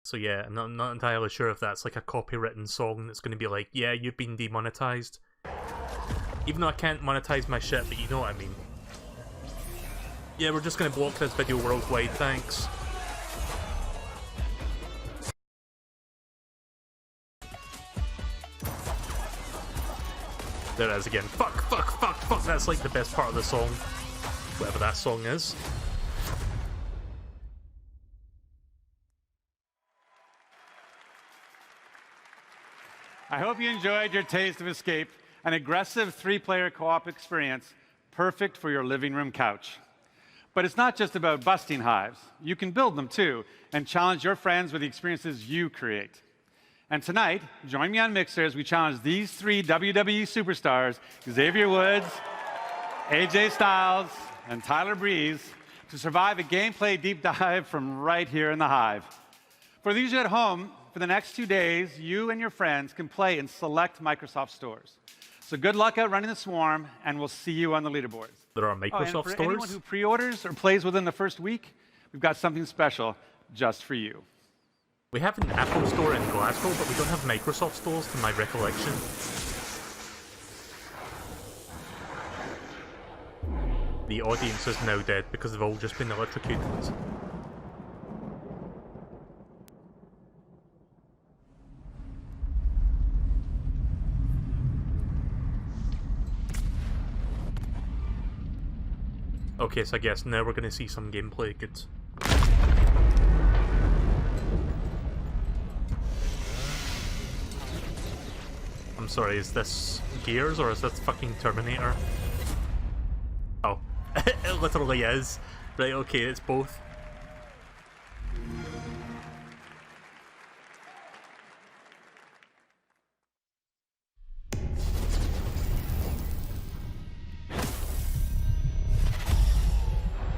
Speaker 1: So yeah, I'm not entirely sure if that's like a copywritten song that's going to be like, yeah, you've been demonetized. Even though I can't monetize my shit, but you know what I mean. Yeah, we're just going to block this video worldwide, thanks. There it is again. Fuck, fuck, fuck, fuck. That's like the best part of the song. Whatever that song is.
Speaker 12: I hope you enjoyed your Taste of Escape, an aggressive 3-player co-op experience perfect for your living room couch. But it's not just about busting hives. You can build them too and challenge your friends with the experiences you create. And tonight, join me on Mixer as we challenge these 3 WWE superstars, Xavier Woods, AJ Styles, and Tyler Breeze, to survive a gameplay deep dive from right here in the Hive. For those of you at home, for the next 2 days, you and your friends can play in select Microsoft stores. So good luck out running the swarm, and we'll see you on the leaderboards.
Speaker 1: There are Microsoft
Speaker 12: for
Speaker 1: stores?
Speaker 12: anyone who pre-orders or plays within the first week, we've got something special just for you.
Speaker 1: We have an Apple store in Glasgow, but we don't have Microsoft stores to my recollection. The audience is now dead because they've all just been electrocuted. Okay, so I guess now we're gonna see some gameplay. Good. I'm sorry, is this Gears or is this fucking Terminator? Oh, it literally is. Right, okay, it's both.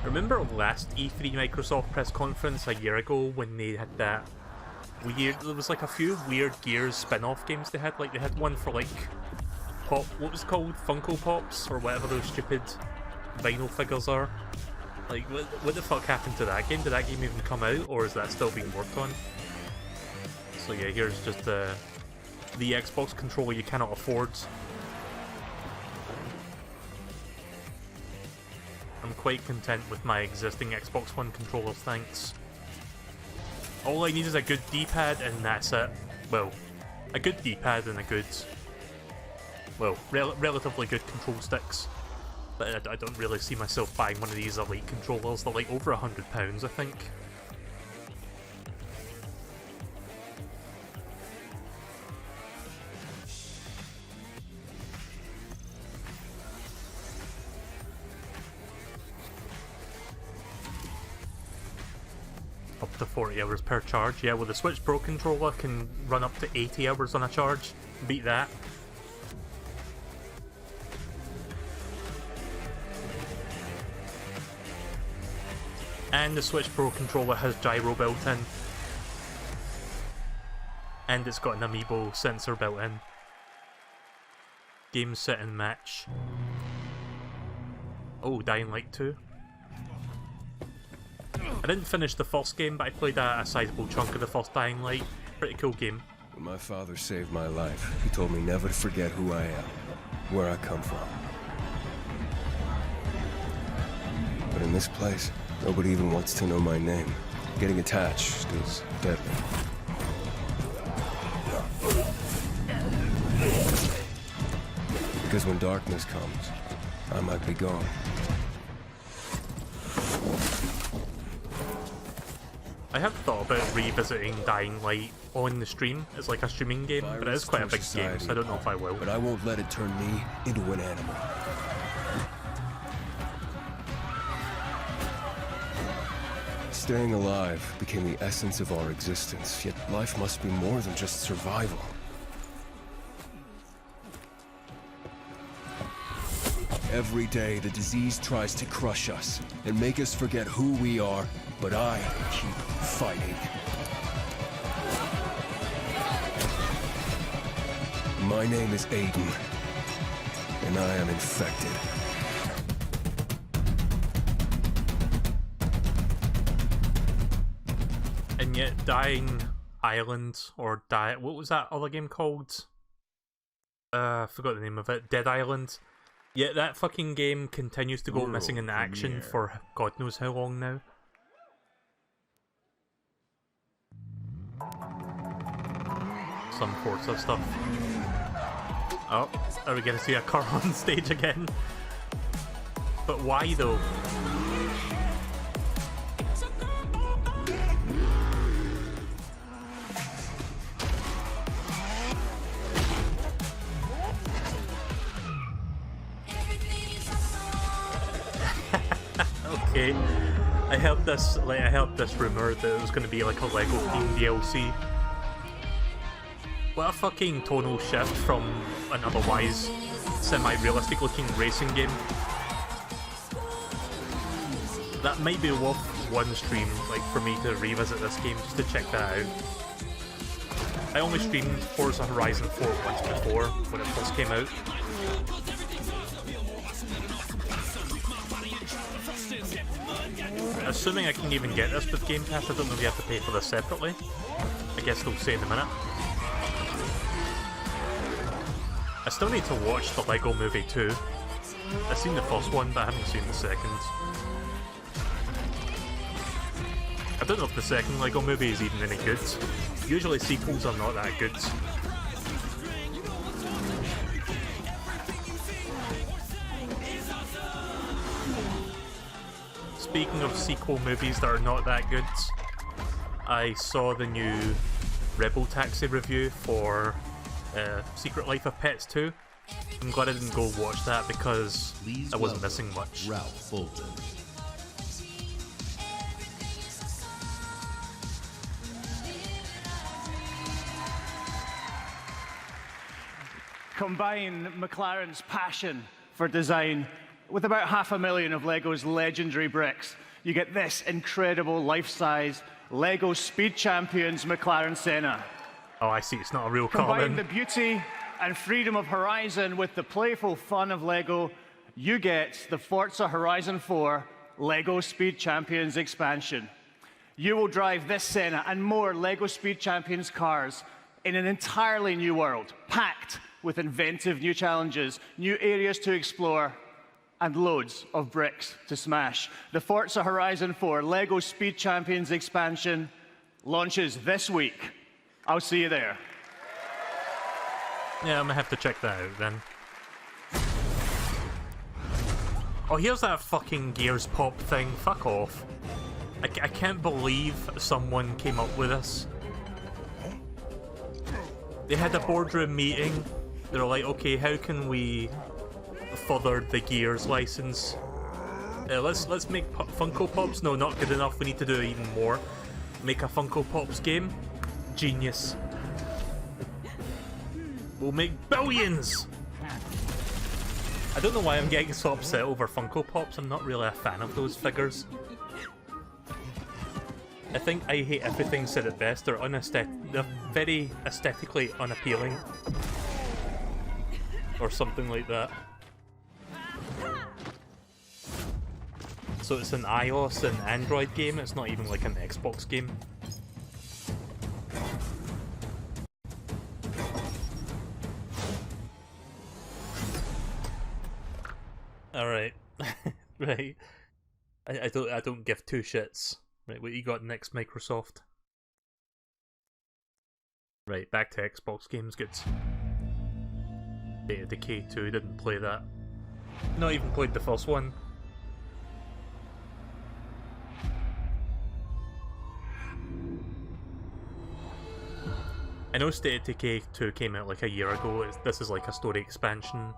Speaker 1: Remember last E3 Microsoft press conference a year ago when they had that weird, there was like a few weird Gears spin-off games they had, like they had one for like Pop, what was it called? Funko Pops or whatever those stupid vinyl figures are. Like what the fuck happened to that game? Did that game even come out or is that still being worked on? So yeah, here's just the Xbox controller you cannot afford. I'm quite content with my existing Xbox One controllers, thanks. All I need is a good D-pad and that's it. Well, a good D-pad and a good, well, relatively good control sticks. But I don't really see myself buying one of these Elite controllers. They're like over £100, I think. Up to 40 hours per charge. Yeah, well the Switch Pro controller can run up to 80 hours on a charge. Beat that. And the Switch Pro controller has gyro built in. And it's got an amiibo sensor built in. Game, set, and match. Oh, Dying Light 2. I didn't finish the first game, but I played a sizable chunk of the first Dying Light. Pretty cool game.
Speaker 13: When my father saved my life, he told me never to forget who I am, where I come from. But in this place, nobody even wants to know my name. Getting attached is deadly. Because when darkness comes, I might be gone.
Speaker 1: I have thought about revisiting Dying Light on the stream as like a streaming game, but it is quite a big game, so I don't know if I will.
Speaker 13: But I won't let it turn me into an animal. Staying alive became the essence of our existence, yet life must be more than just survival. Every day the disease tries to crush us and make us forget who we are, but I keep fighting. My name is Aiden, and I am infected.
Speaker 1: And yet Dying Island, or what was that other game called? I forgot the name of it. Dead Island. Yet that fucking game continues to go missing in action for God knows how long now. Some Forza stuff. Oh, are we gonna see a car on stage again? But why though? Okay, I heard this rumor that it was going to be like a Lego themed DLC. What a fucking tonal shift from an otherwise semi-realistic looking racing game. That might be worth one stream, like for me to revisit this game just to check that out. I only streamed Forza Horizon 4 once before when it first came out. Assuming I can even get this with Game Pass, I don't know if you have to pay for this separately. I guess they'll say in a minute. I still need to watch the Lego Movie 2. I've seen the first one, but I haven't seen the second. I don't know if the second Lego Movie is even any good. Usually sequels are not that good. Speaking of sequel movies that are not that good, I saw the new Rebel Taxi review for Secret Life of Pets 2. I'm glad I didn't go watch that because I wasn't missing much.
Speaker 4: Ralph Fulton.
Speaker 14: Combine McLaren's passion for design with about 500,000 of Lego's legendary bricks, you get this incredible life-size Lego Speed Champions McLaren Senna.
Speaker 1: Oh, I see. It's not a real car.
Speaker 14: Combine the beauty and freedom of Horizon with the playful fun of Lego, you get the Forza Horizon 4 Lego Speed Champions expansion. You will drive this Senna and more Lego Speed Champions cars in an entirely new world, packed with inventive new challenges, new areas to explore, and loads of bricks to smash. The Forza Horizon 4 Lego Speed Champions expansion launches this week. I'll see you there.
Speaker 1: Yeah, I'm gonna have to check that out then. Oh, here's that fucking Gears Pop thing. Fuck off. I can't believe someone came up with this. They had a boardroom meeting. They were like, okay, how can we further the Gears license? Let's make Funko Pops. No, not good enough. We need to do even more. Make a Funko Pops game. Genius. We'll make billions. I don't know why I'm getting so upset over Funko Pops. I'm not really a fan of those figures. I think I Hate Everything said it best. They're very aesthetically unappealing. Or something like that. So it's an iOS and Android game, it's not even like an Xbox game. Alright. Right. I don't give two shits. Right, what you got next, Microsoft? Right, back to Xbox games, good. Data Decay 2, didn't play that. Not even played the first one. I know State of Decay 2 came out like a year ago. This is like a story expansion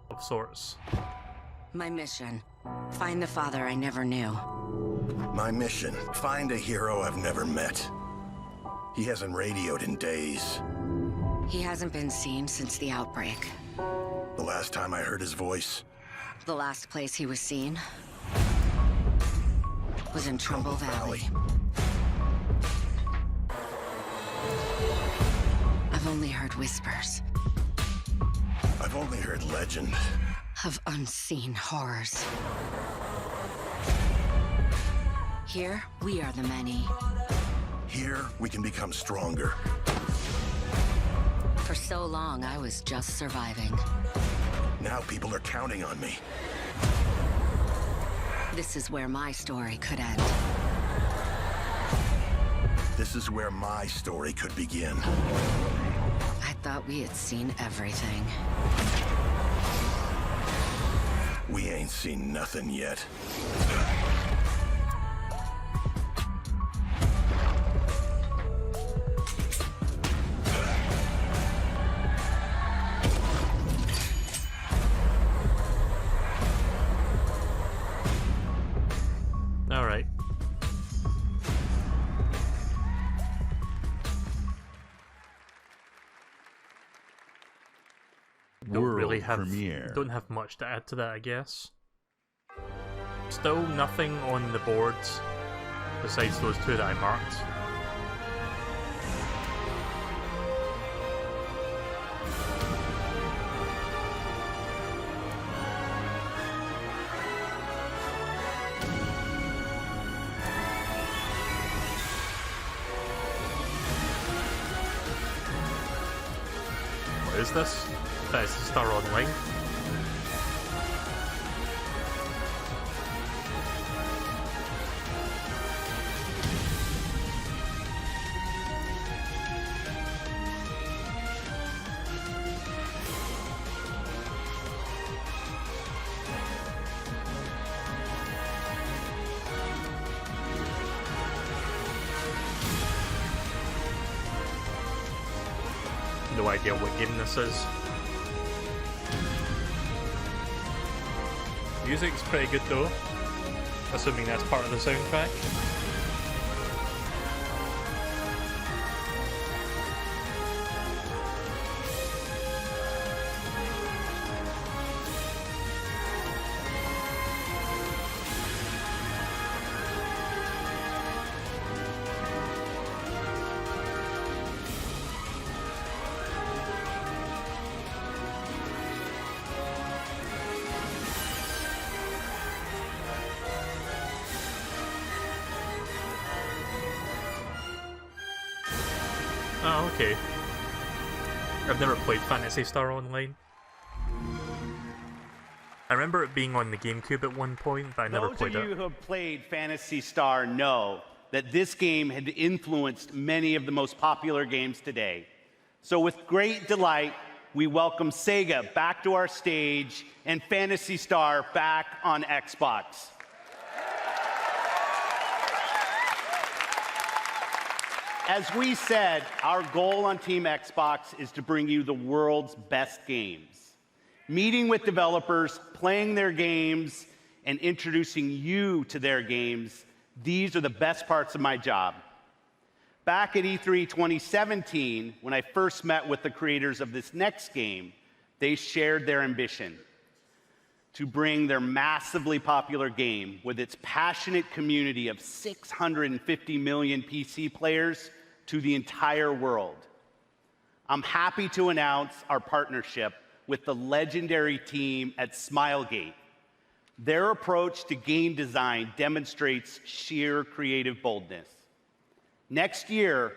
Speaker 1: of sorts.
Speaker 16: My mission. Find the father I never knew.
Speaker 20: My mission. Find a hero I've never met. He hasn't radioed in days.
Speaker 16: He hasn't been seen since the outbreak.
Speaker 20: The last time I heard his voice,
Speaker 16: The last place he was seen was in Trumbull Valley. I've only heard whispers.
Speaker 20: I've only heard legend.
Speaker 16: Of unseen horrors. Here, we are the many.
Speaker 20: Here, we can become stronger.
Speaker 16: For so long, I was just surviving.
Speaker 20: Now people are counting on me.
Speaker 16: This is where my story could end.
Speaker 20: This is where my story could begin.
Speaker 16: I thought we had seen everything.
Speaker 20: We ain't seen nothing yet.
Speaker 1: All right. Don't have much to add to that, I guess. Still nothing on the boards besides those two that I marked. What is this? That is Star Online. No idea what game this is. Music's pretty good though, assuming that's part of the soundtrack. Oh, okay. I've never played Phantasy Star Online. I remember it being on the GameCube at one point, but I never played it.
Speaker 15: Those of you who have played Phantasy Star know that this game had influenced many of the most popular games today. So with great delight, we welcome Sega back to our stage and Phantasy Star back on Xbox. As we said, our goal on Team Xbox is to bring you the world's best games. Meeting with developers, playing their games, and introducing you to their games, these are the best parts of my job. Back at E3 2017, when I first met with the creators of this next game, they shared their ambition to bring their massively popular game with its passionate community of 650 million PC players to the entire world. I'm happy to announce our partnership with the legendary team at Smilegate. Their approach to game design demonstrates sheer creative boldness. Next year,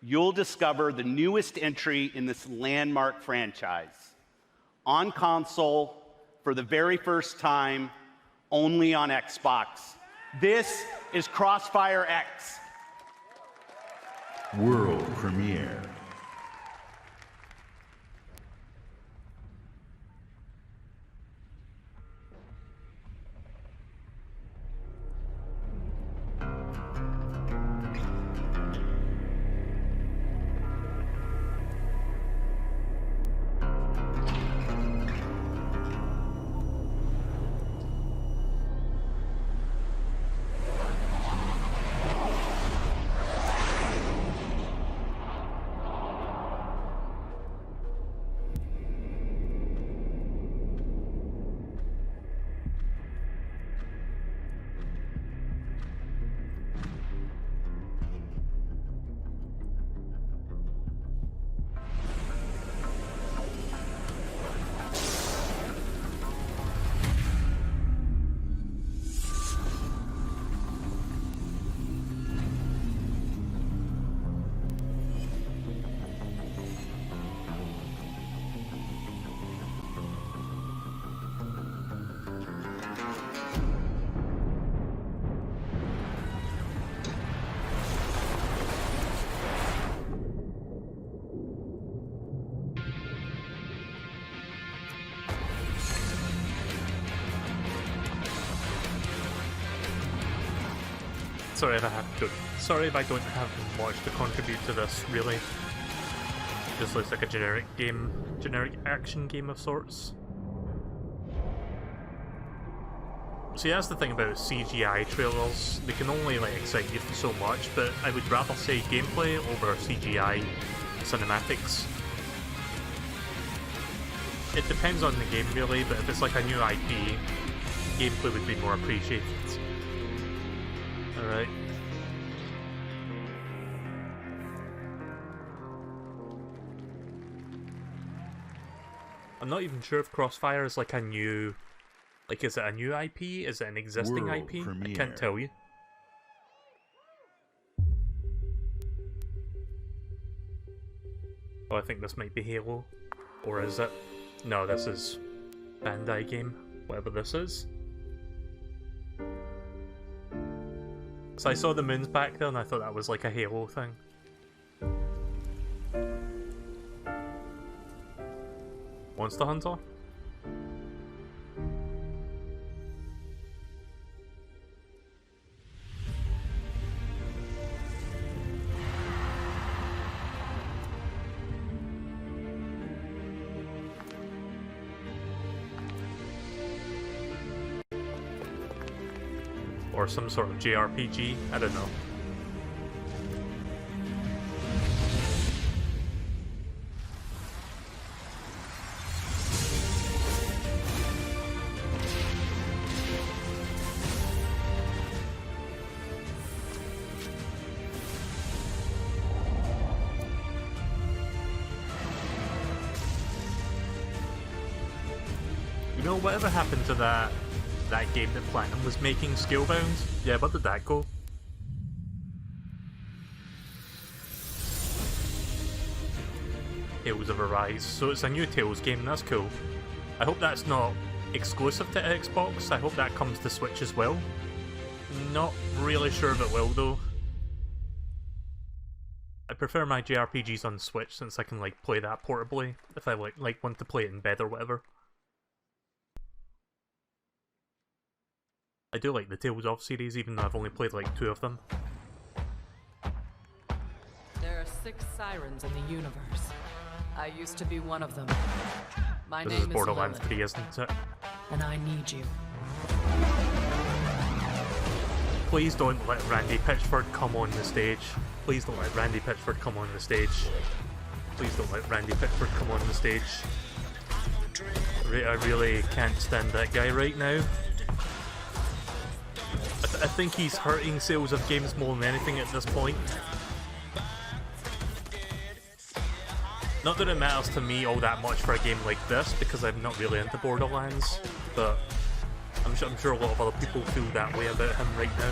Speaker 15: you'll discover the newest entry in this landmark franchise. On console, for the very first time, only on Xbox. This is Crossfire X.
Speaker 23: World premiere.
Speaker 1: Sorry if I don't have much to contribute to this, really. Just looks like a generic action game of sorts. See, that's the thing about CGI trailers. They can only like excite you so much, but I would rather say gameplay over CGI cinematics. It depends on the game really, but if it's like a new IP, gameplay would be more appreciated. Alright. I'm not even sure if Crossfire is like a new... Like, is it a new IP? Is it an existing
Speaker 23: World
Speaker 1: IP?
Speaker 23: premiere.
Speaker 1: I can't tell you. Oh, I think this might be Halo. Or is it? No, this is Bandai game. Whatever this is. So I saw the moons back there and I thought that was like a Halo thing. Monster Hunter? Or some sort of JRPG, I don't know. You know, whatever happened to that game that Platinum was making, Scalebound? Yeah, where did that go? Tales of Arise. So it's a new Tales game, that's cool. I hope that's not exclusive to Xbox, I hope that comes to Switch as well. Not really sure if it will though. I prefer my JRPGs on Switch since I can like play that portably if I like want to play it in bed or whatever. I do like the Tales of series, even though I've only played like 2 of them.
Speaker 17: There are 6 sirens in the universe. I used to be one of them. My
Speaker 1: This
Speaker 17: name
Speaker 1: is Borderlands
Speaker 17: Lilith,
Speaker 1: 3, isn't it?
Speaker 17: and I need you.
Speaker 1: Please don't let Randy Pitchford come on the stage. Please don't let Randy Pitchford come on the stage. Please don't let Randy Pitchford come on the stage. I really can't stand that guy right now. I think he's hurting sales of games more than anything at this point. Not that it matters to me all that much for a game like this, because I'm not really into Borderlands, but I'm sure a lot of other people feel that way about him right now.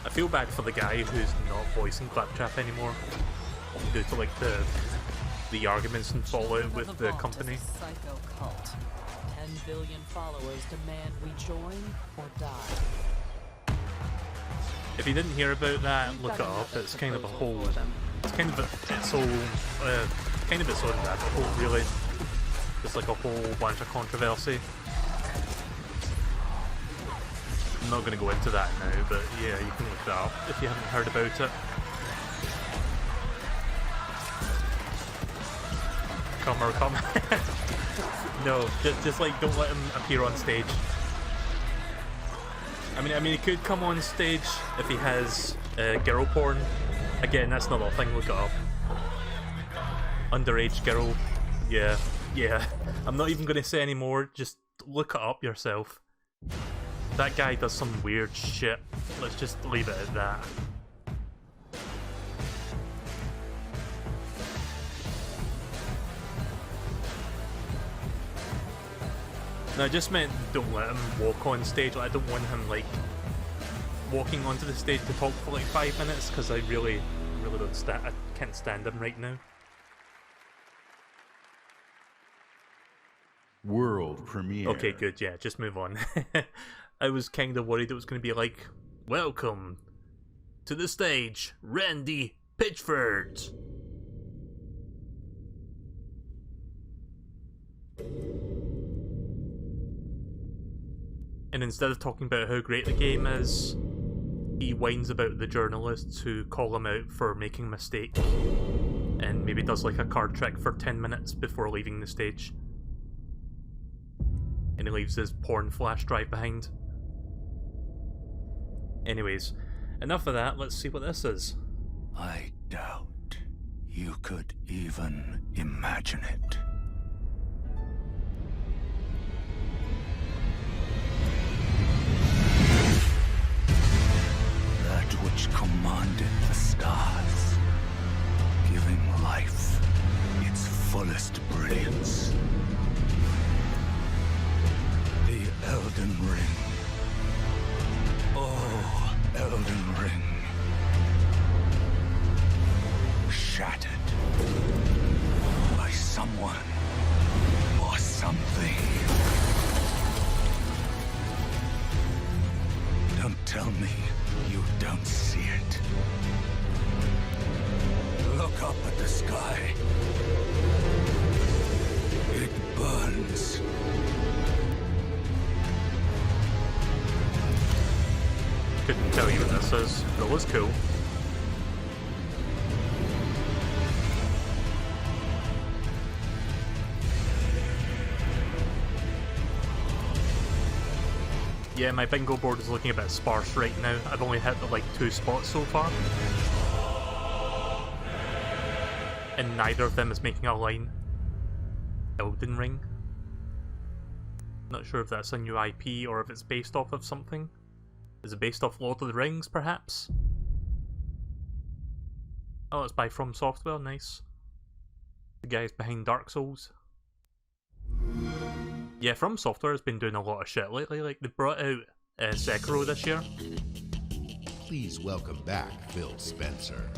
Speaker 1: I feel bad for the guy who's not voicing Claptrap anymore, due to like the arguments and fallout with the company.
Speaker 17: Psycho cult. 10 billion followers demand we join or die.
Speaker 1: If you didn't hear about that, look it up. It's kind of a whole, it's kind of its own rabbit hole, really. It's like a whole bunch of controversy. I'm not going to go into that now, but yeah, you can look that up if you haven't heard about it. Come. No, just like don't let him appear on stage. I mean, he could come on stage if he has girl porn. Again, that's not a thing. Look it up. Underage girl. Yeah. I'm not even going to say any more. Just look it up yourself. That guy does some weird shit. Let's just leave it at that. No, I just meant don't let him walk on stage. Like, I don't want him like walking onto the stage to talk for like 5 minutes, because I really don't stand. I can't stand him right now.
Speaker 23: World premiere.
Speaker 1: Okay, good. Yeah, just move on. I was kind of worried it was going to be like, welcome to the stage, Randy Pitchford. And instead of talking about how great the game is, he whines about the journalists who call him out for making a mistake, and maybe does like a card trick for 10 minutes before leaving the stage. And he leaves his porn flash drive behind. Anyways, enough of that, let's see what this is.
Speaker 3: I doubt you could even imagine it. That which commanded the stars, giving life its fullest brilliance. The Elden Ring. Oh, Elden Ring. Shattered by someone or something. Don't tell me you don't see it. Look up at the sky. It burns.
Speaker 1: Couldn't tell you what this is, but it was cool. Yeah, my bingo board is looking a bit sparse right now. I've only hit like 2 spots so far. And neither of them is making a line. Elden Ring. Not sure if that's a new IP or if it's based off of something. Is it based off Lord of the Rings, perhaps? Oh, it's by From Software, nice. The guys behind Dark Souls. Yeah, From Software has been doing a lot of shit lately. Like, they brought out Sekiro this year.
Speaker 4: Please welcome back Phil Spencer.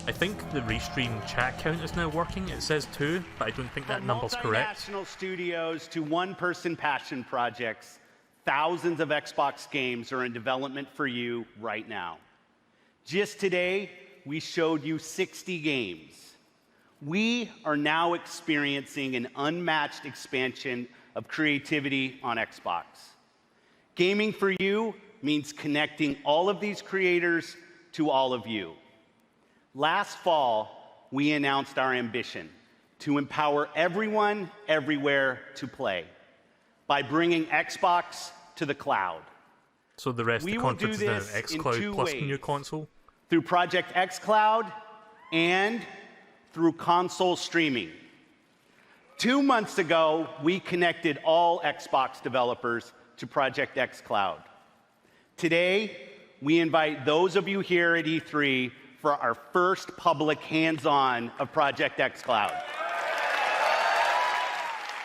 Speaker 1: I think the restream chat count is now working. It says 2, but I don't think that number's correct.
Speaker 15: Multinational studios to one-person passion projects, thousands of Xbox games are in development for you right now. Just today, we showed you 60 games. We are now experiencing an unmatched expansion of creativity on Xbox. Gaming for you means connecting all of these creators to all of you. Last fall, we announced our ambition to empower everyone, everywhere to play by bringing Xbox to the cloud.
Speaker 1: So the rest of the conference is now xCloud plus new console?
Speaker 15: Through Project xCloud and through console streaming. 2 months ago, we connected all Xbox developers to Project xCloud. Today, we invite those of you here at E3 for our first public hands-on of Project xCloud.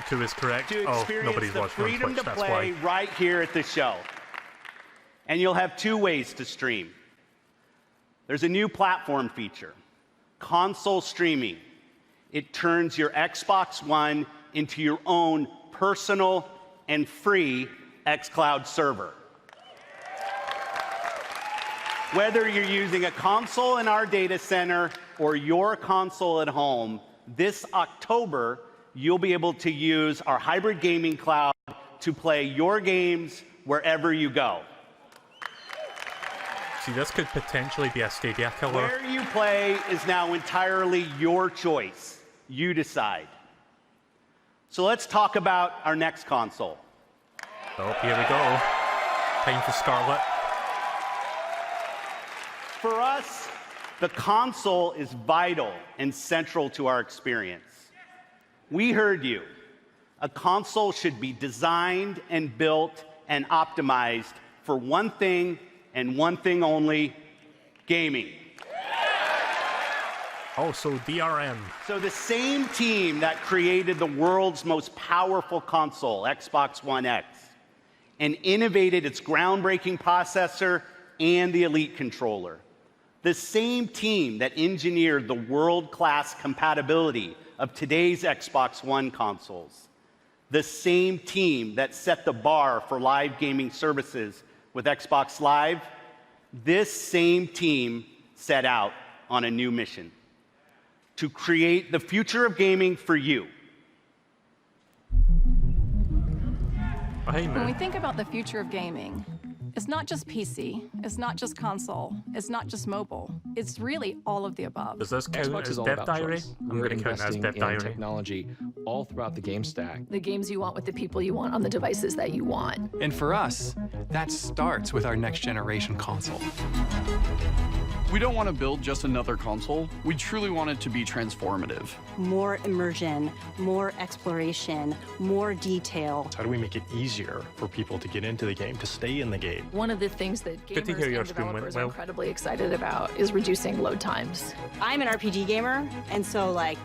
Speaker 1: 2 is correct.
Speaker 15: To
Speaker 1: Oh,
Speaker 15: experience
Speaker 1: nobody's
Speaker 15: the
Speaker 1: watching on
Speaker 15: freedom
Speaker 1: Twitch,
Speaker 15: to
Speaker 1: that's
Speaker 15: play
Speaker 1: why.
Speaker 15: right here at the show. And you'll have 2 ways to stream. There's a new platform feature, console streaming. It turns your Xbox One into your own personal and free xCloud server. Whether you're using a console in our data center or your console at home, this October, you'll be able to use our hybrid gaming cloud to play your games wherever you go.
Speaker 1: See, this could potentially be a Stadia killer.
Speaker 15: Where you play is now entirely your choice. You decide. So let's talk about our next console.
Speaker 1: Oh, here we go. Time for Scarlet.
Speaker 15: For us, the console is vital and central to our experience. We heard you. A console should be designed and built and optimized for one thing and one thing only, gaming.
Speaker 1: Oh, so DRM.
Speaker 15: So the same team that created the world's most powerful console, Xbox One X, and innovated its groundbreaking processor and the Elite controller. The same team that engineered the world-class compatibility of today's Xbox One consoles. The same team that set the bar for live gaming services with Xbox Live, this same team set out on a new mission: to create the future of gaming for you.
Speaker 2: When we think about the future of gaming, it's not just PC, it's not just console, it's not just mobile. It's really all of the above.
Speaker 1: Does this count
Speaker 19: Xbox
Speaker 1: as
Speaker 19: is all
Speaker 1: Dev
Speaker 19: about
Speaker 1: Diary?
Speaker 19: choice.
Speaker 1: I'm
Speaker 19: We're
Speaker 1: going to count as
Speaker 19: investing
Speaker 1: Dev
Speaker 19: in
Speaker 1: Diary.
Speaker 19: technology all throughout the game stack.
Speaker 7: The games you want with the people you want on the devices that you want.
Speaker 8: And for us, that starts with our next generation console.
Speaker 21: We don't want to build just another console. We truly want it to be transformative.
Speaker 24: More immersion, more exploration, more detail.
Speaker 25: How do we make it easier for people to get into the game, to stay in the game?
Speaker 7: One of the things that
Speaker 1: Good to
Speaker 7: gamers
Speaker 1: hear your
Speaker 7: and
Speaker 1: stream went
Speaker 7: developers are
Speaker 1: well.
Speaker 7: incredibly excited about is reducing load times.
Speaker 24: I'm an RPG gamer, and so like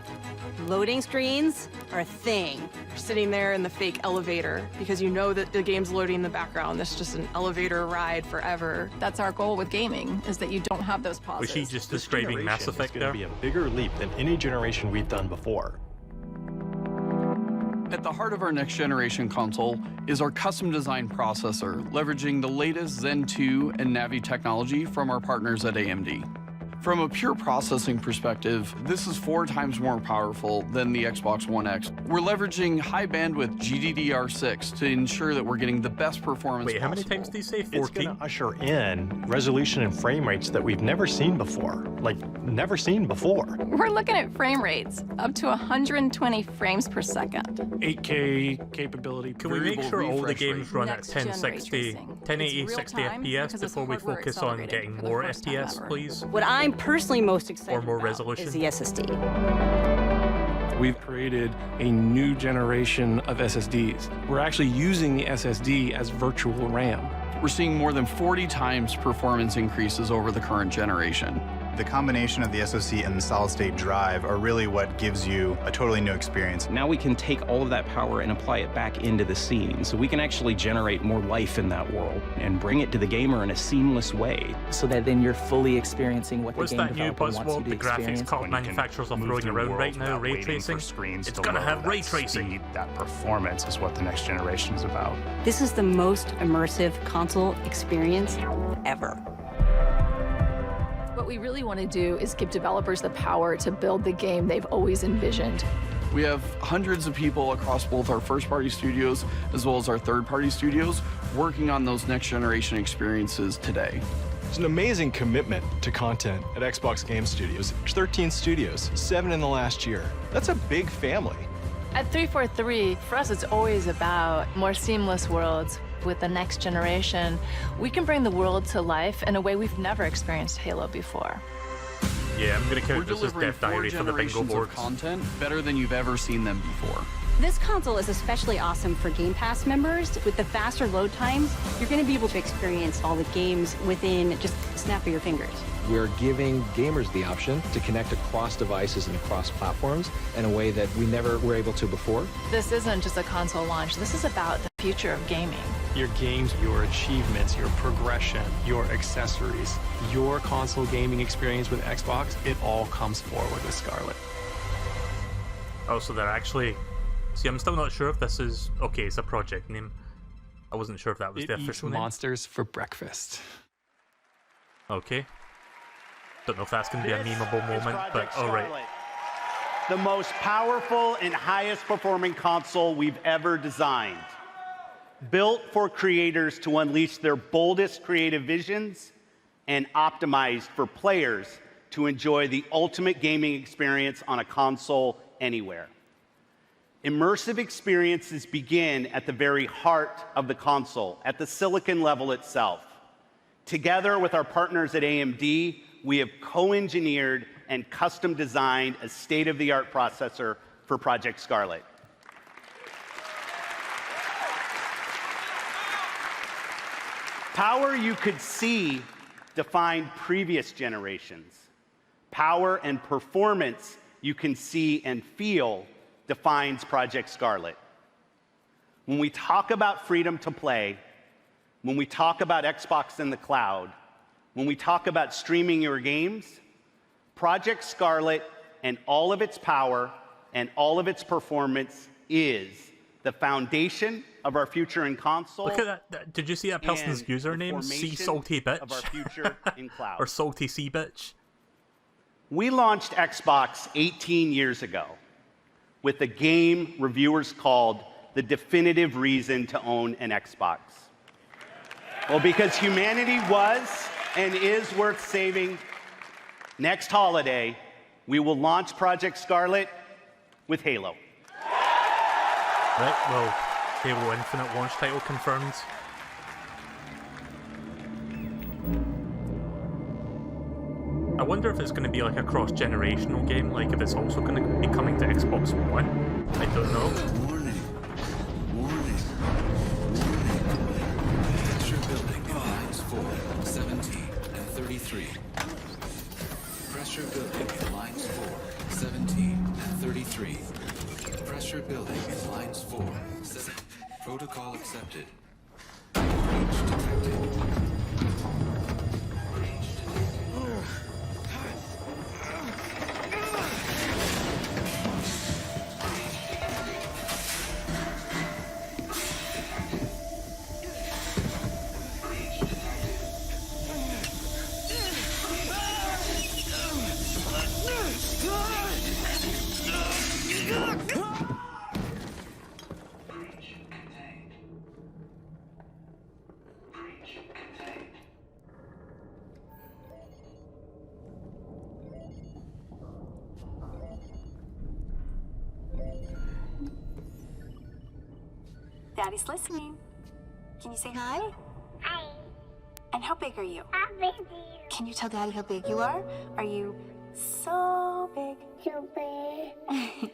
Speaker 24: loading screens are a thing.
Speaker 26: You're sitting there in the fake elevator because you know that the game's loading in the background. It's just an elevator ride forever.
Speaker 2: That's our goal with gaming, is that you don't have those pauses.
Speaker 1: Was she just describing Mass Effect
Speaker 25: It's
Speaker 1: there?
Speaker 25: going to be a bigger leap than any generation we've done before.
Speaker 21: At the heart of our next generation console is our custom design processor, leveraging the latest Zen 2 and Navi technology from our partners at AMD. From a pure processing perspective, this is 4 times more powerful than the Xbox One X. We're leveraging high bandwidth GDDR6 to ensure that we're getting the best performance
Speaker 1: Wait, how many
Speaker 21: possible.
Speaker 1: times did you say?
Speaker 25: It's
Speaker 1: 14?
Speaker 25: going to usher in resolution and frame rates that we've never seen before. Like, never seen before.
Speaker 2: We're looking at frame rates up to 120 frames per second.
Speaker 25: 8K capability.
Speaker 1: Can we make sure all the
Speaker 25: refresh
Speaker 1: games
Speaker 25: rate.
Speaker 1: run at
Speaker 2: Next gen ray
Speaker 1: 1060,
Speaker 2: tracing.
Speaker 1: 1080,
Speaker 2: It's
Speaker 1: 60
Speaker 2: real-time
Speaker 1: FPS
Speaker 2: because it's
Speaker 1: before we
Speaker 2: hardware
Speaker 1: focus on
Speaker 2: accelerated
Speaker 1: getting
Speaker 2: for the
Speaker 1: more
Speaker 2: first time
Speaker 1: FPS,
Speaker 2: ever.
Speaker 1: please?
Speaker 24: What I'm personally most excited
Speaker 1: Or more
Speaker 24: about
Speaker 1: resolution?
Speaker 24: is the SSD.
Speaker 27: We've created a new generation of SSDs. We're actually using the SSD as virtual RAM.
Speaker 21: We're seeing more than 40 times performance increases over the current generation.
Speaker 28: The combination of the SoC and the solid-state drive are really what gives you a totally new experience.
Speaker 29: Now we can take all of that power and apply it back into the scene, so we can actually generate more life in that world and bring it to the gamer in a seamless way.
Speaker 30: So that then you're fully experiencing what
Speaker 1: What's
Speaker 30: the game
Speaker 1: that new
Speaker 30: developer wants you
Speaker 1: buzzword
Speaker 30: to
Speaker 1: the graphics
Speaker 30: experience.
Speaker 1: card manufacturers are throwing around right now? Ray tracing? It's gonna have ray tracing.
Speaker 28: That performance is what the next generation is about.
Speaker 24: This is the most immersive console experience ever.
Speaker 7: What we really want to do is give developers the power to build the game they've always envisioned.
Speaker 21: We have hundreds of people across both our first-party studios as well as our third-party studios working on those next-generation experiences today.
Speaker 25: There's an amazing commitment to content at Xbox Game Studios. There's 13 studios, 7 in the last year. That's a big family.
Speaker 2: At 343, for us, it's always about more seamless worlds. With the next generation, we can bring the world to life in a way we've never experienced Halo before.
Speaker 1: Yeah, I'm gonna
Speaker 21: We're
Speaker 1: count this as
Speaker 21: delivering
Speaker 1: Dev Diary
Speaker 21: 4
Speaker 1: for the bingo
Speaker 21: generations
Speaker 1: boards.
Speaker 21: of content better than you've ever seen them before.
Speaker 24: This console is especially awesome for Game Pass members. With the faster load times, you're going to be able to experience all the games within just a snap of your fingers.
Speaker 19: We're giving gamers the option to connect across devices and across platforms in a way that we never were able to before.
Speaker 2: This isn't just a console launch. This is about the future of gaming.
Speaker 25: Your games, your achievements, your progression, your accessories, your console gaming experience with Xbox, it all comes forward with Scarlet.
Speaker 1: Oh, so they're actually... See, I'm still not sure if this is... Okay, it's a project name. I wasn't sure if that was
Speaker 8: It
Speaker 1: the
Speaker 8: eats
Speaker 1: official name.
Speaker 8: monsters for breakfast.
Speaker 1: Okay. Don't know if that's going to be a memeable moment, but
Speaker 15: Project
Speaker 1: alright.
Speaker 15: Scarlet, the most powerful and highest performing console we've ever designed. Built for creators to unleash their boldest creative visions and optimized for players to enjoy the ultimate gaming experience on a console anywhere. Immersive experiences begin at the very heart of the console, at the silicon level itself. Together with our partners at AMD, we have co-engineered and custom designed a state-of-the-art processor for Project Scarlet. Power you could see defined previous generations. Power and performance you can see and feel defines Project Scarlet. When we talk about freedom to play, when we talk about Xbox in the cloud, when we talk about streaming your games, Project Scarlet and all of its power and all of its performance is the foundation of our future in console.
Speaker 1: Look at that. Did you see that person's username? Sea Salty Bitch.
Speaker 15: Of our future in cloud.
Speaker 1: Or Salty Sea Bitch.
Speaker 15: We launched Xbox 18 years ago with a game reviewers called the definitive reason to own an Xbox. Well, because humanity was and is worth saving, next holiday, we will launch Project Scarlet with Halo.
Speaker 1: Right, well, Halo Infinite launch title confirmed. I wonder if it's going to be like a cross-generational game, like if it's also going to be coming to Xbox One. I don't know.
Speaker 3: Warning. Warning. Pressure building in lines 4, 17, and 33. Pressure building in lines 4, 17, and 33. Pressure building in lines 4, 7. Protocol accepted. Breach detected.
Speaker 5: Daddy's listening. Can you say hi?
Speaker 6: Hi.
Speaker 5: And how big are you?
Speaker 6: How big are you?
Speaker 5: Can you tell Daddy how big you are? Are you so big?
Speaker 6: So big.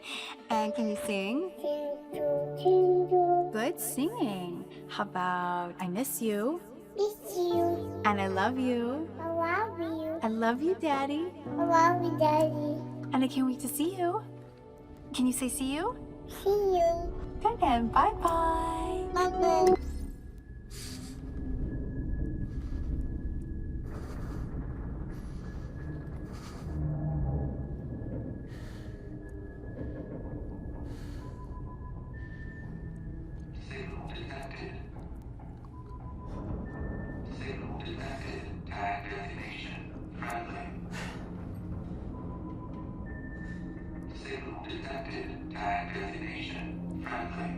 Speaker 5: And can you sing?
Speaker 6: Jingle.
Speaker 5: Good singing. How about I miss you?
Speaker 6: Miss you.
Speaker 5: And I love you.
Speaker 6: I love you.
Speaker 5: I love you, Daddy.
Speaker 6: I love you, Daddy.
Speaker 5: And I can't wait to see you. Can you say see you?
Speaker 6: See you.
Speaker 5: Good, and bye-bye.
Speaker 6: Bye-bye.
Speaker 3: Signal detected. Signal detected. Tag designation. Friendly. Signal detected. Tag designation. Friendly.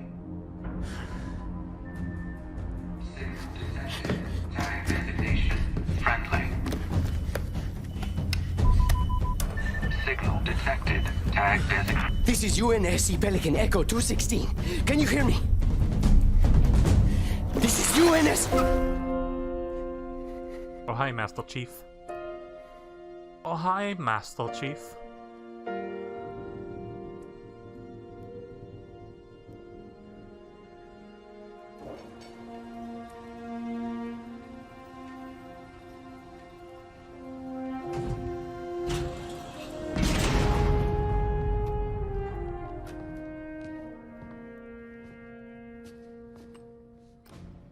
Speaker 3: Signal detected. Tag designation. Friendly. Signal detected. Tag designation.
Speaker 9: This is UNSC Pelican Echo 216. Can you hear me? This is UNS.
Speaker 1: Oh, hi, Master Chief. Oh, hi, Master Chief.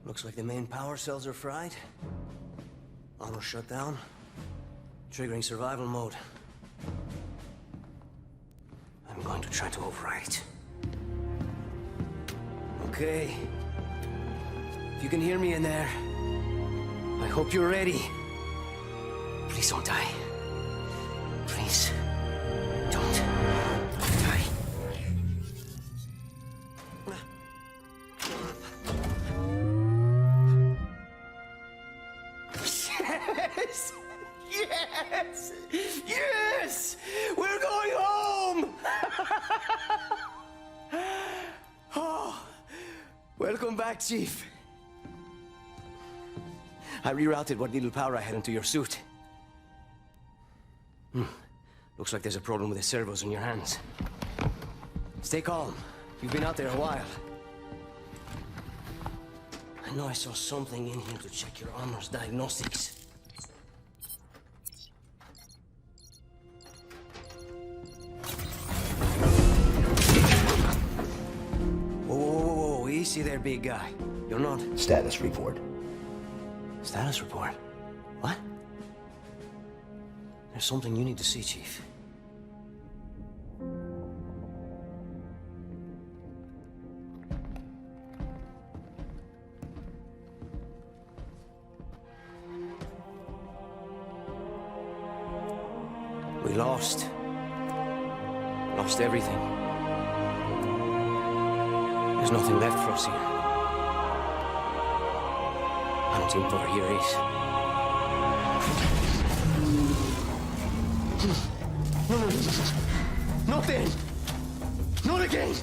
Speaker 9: Looks like the main power cells are fried. Auto shutdown. Triggering survival mode. I'm going to try to override it. Okay. If you can hear me in there, I hope you're ready. Please don't die. Please. Don't die. Yes! Yes! Yes! We're going home! Oh, welcome back, Chief. I rerouted what little power I had into your suit. Looks like there's a problem with the servos in your hands. Stay calm. You've been out there a while. I know I saw something in here to check your armor's diagnostics. Whoa, easy there, big guy. You're not...
Speaker 10: Status report.
Speaker 9: Status report? What? There's something you need to see, Chief. Lost everything. There's nothing left for us here. Hunting for here is. No. Not then! Not again!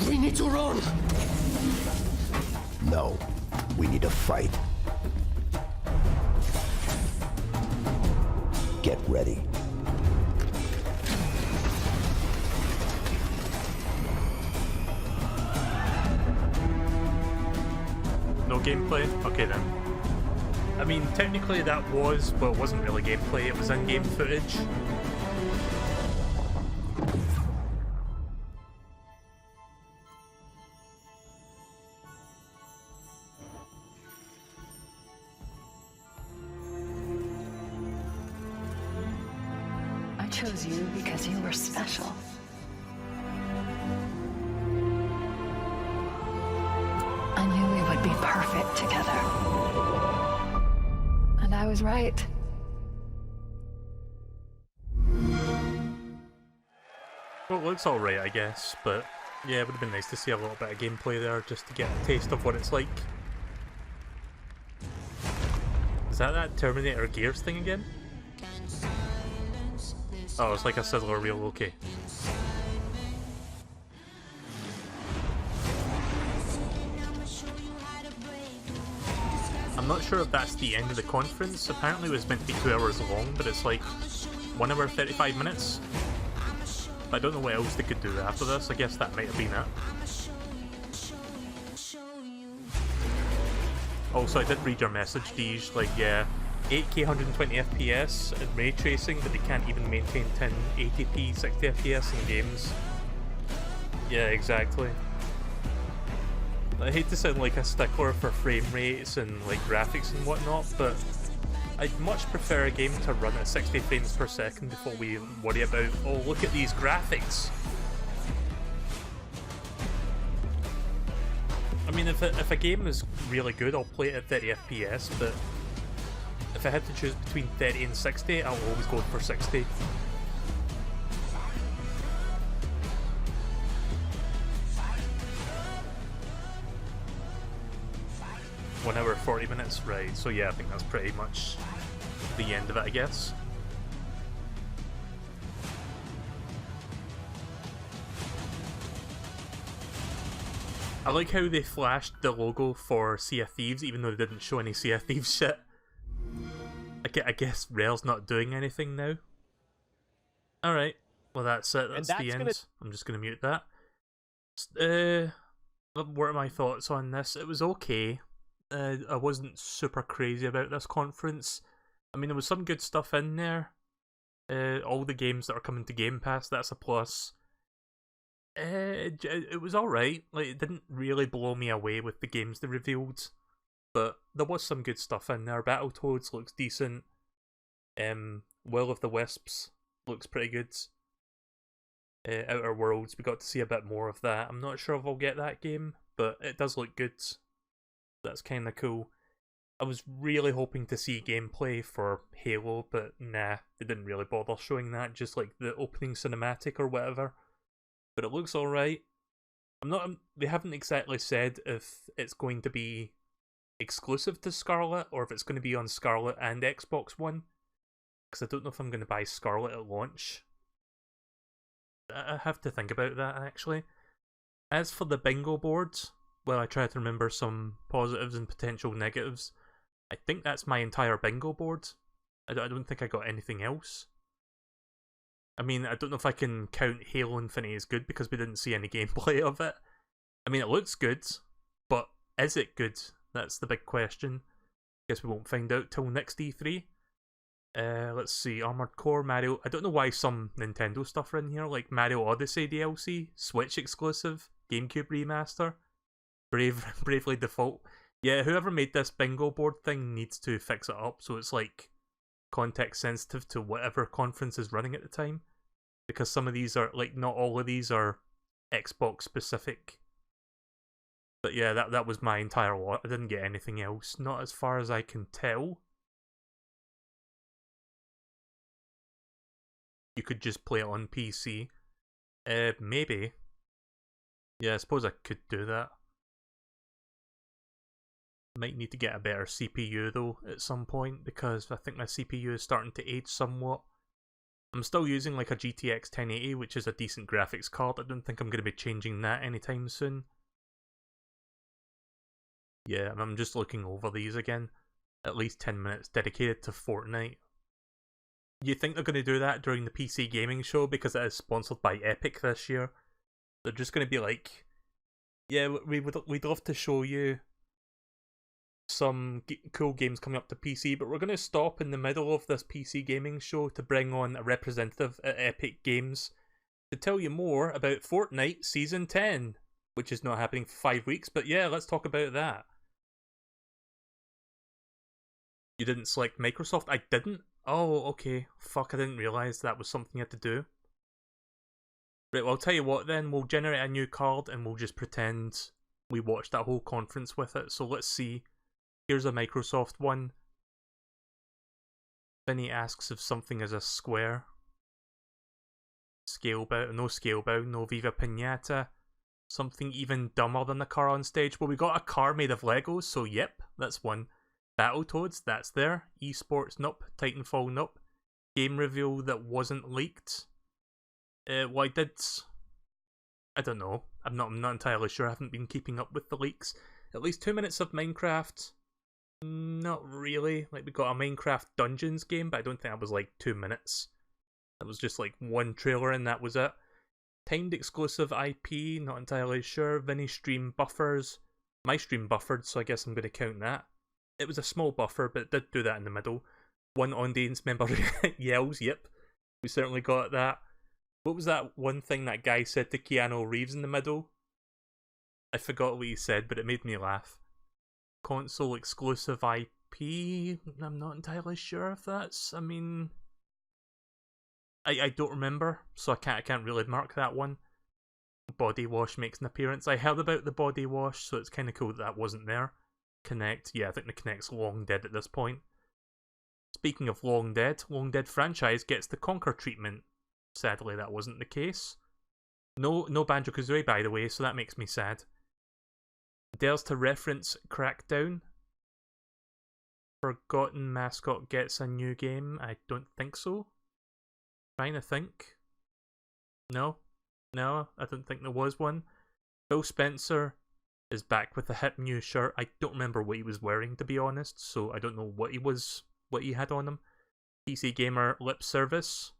Speaker 9: We need to run!
Speaker 10: No, we need to fight. Get ready.
Speaker 1: No gameplay? Okay then. I mean, technically that was, but it wasn't really gameplay, it was in-game footage.
Speaker 2: I chose you because you were special. I knew we would be perfect together. And I was right.
Speaker 1: Well, it looks alright, I guess, but yeah, it would have been nice to see a little bit of gameplay there just to get a taste of what it's like. Is that Terminator Gears thing again? Oh, it's like a Sizzler reel, okay. I'm not sure if that's the end of the conference. Apparently it was meant to be 2 hours long, but it's like 1 hour 35 minutes. I don't know what else they could do after this. I guess that might have been it. Also, I did read your message, Deej. Like, yeah, 8K 120 FPS and ray tracing, but they can't even maintain 1080p 60 FPS in games. Yeah, exactly. I hate to sound like a stickler for frame rates and like graphics and whatnot, but I'd much prefer a game to run at 60 frames per second before we worry about, oh, look at these graphics. I mean, if a game is really good, I'll play it at 30 FPS, but if I had to choose between 30 and 60, I'll always go for 60. One hour 40 minutes, right, so yeah, I think that's pretty much the end of it, I guess. I like how they flashed the logo for Sea of Thieves even though they didn't show any Sea of Thieves shit. I guess Rare's not doing anything now. Alright, well that's it, that's the end. I'm just gonna mute that. What are my thoughts on this? It was okay. I wasn't super crazy about this conference. I mean, there was some good stuff in there. All the games that are coming to Game Pass, that's a plus. It was alright. Like, it didn't really blow me away with the games they revealed. But there was some good stuff in there. Battletoads looks decent. Will of the Wisps looks pretty good. Outer Worlds, we got to see a bit more of that. I'm not sure if I'll get that game, but it does look good. That's kind of cool. I was really hoping to see gameplay for Halo, but nah, they didn't really bother showing that, just like the opening cinematic or whatever. But it looks alright. They haven't exactly said if it's going to be exclusive to Scarlet, or if it's going to be on Scarlet and Xbox One. Because I don't know if I'm going to buy Scarlet at launch. I have to think about that, actually. As for the bingo boards, well, I try to remember some positives and potential negatives. I think that's my entire bingo board. I don't think I got anything else. I mean, I don't know if I can count Halo Infinite as good because we didn't see any gameplay of it. I mean, it looks good, but is it good? That's the big question. Guess we won't find out till next E3. Let's see, Armored Core, Mario. I don't know why some Nintendo stuff are in here, like Mario Odyssey DLC, Switch exclusive, GameCube remaster, Bravely Default. Yeah, whoever made this bingo board thing needs to fix it up so it's like context sensitive to whatever conference is running at the time. Because some of these are, like, not all of these are Xbox specific. But yeah, that was my entire lot. I didn't get anything else, not as far as I can tell. You could just play it on PC. Maybe. Yeah, I suppose I could do that. Might need to get a better CPU though at some point, because I think my CPU is starting to age somewhat. I'm still using like a GTX 1080, which is a decent graphics card. I don't think I'm going to be changing that anytime soon. Yeah, I'm just looking over these again. At least 10 minutes dedicated to Fortnite. You think they're going to do that during the PC gaming show because it is sponsored by Epic this year? They're just going to be like, yeah, we'd love to show you some cool games coming up to PC, but we're going to stop in the middle of this PC gaming show to bring on a representative at Epic Games to tell you more about Fortnite Season 10, which is not happening for 5 weeks, but yeah, let's talk about that. You didn't select Microsoft? I didn't? Oh, okay. Fuck, I didn't realise that was something you had to do. Right, well, I'll tell you what then, we'll generate a new card and we'll just pretend we watched that whole conference with it. So let's see. Here's a Microsoft one. Vinny asks if something is a square. Scalebound, no Scalebound, no Viva Pinata. Something even dumber than the car on stage. Well, we got a car made of Legos, so yep, that's one. Battletoads, that's there. Esports, nope. Titanfall, nope. Game reveal that wasn't leaked. Well, I don't know. I'm not entirely sure. I haven't been keeping up with the leaks. At least 2 minutes of Minecraft. Not really. Like, we got a Minecraft Dungeons game, but I don't think that was like 2 minutes. That was just like one trailer and that was it. Timed exclusive IP, not entirely sure. Vinny stream buffers. My stream buffered, so I guess I'm going to count that. It was a small buffer, but it did do that in the middle. One audience member yells, yep. We certainly got that. What was that one thing that guy said to Keanu Reeves in the middle? I forgot what he said, but it made me laugh. Console exclusive IP? I'm not entirely sure if that's, I mean... I don't remember, so I can't really mark that one. Body wash makes an appearance. I heard about the body wash, so it's kind of cool that wasn't there. Connect, yeah, I think the Connect's long dead at this point. Speaking of long dead franchise gets the Conquer treatment. Sadly, that wasn't the case. No Banjo-Kazooie, by the way, so that makes me sad. Dares to reference Crackdown. Forgotten Mascot gets a new game. I don't think so. Trying to think. No, I don't think there was one. Phil Spencer is back with a hip new shirt. I don't remember what he was wearing, to be honest, so I don't know what he had on him. PC Gamer lip service.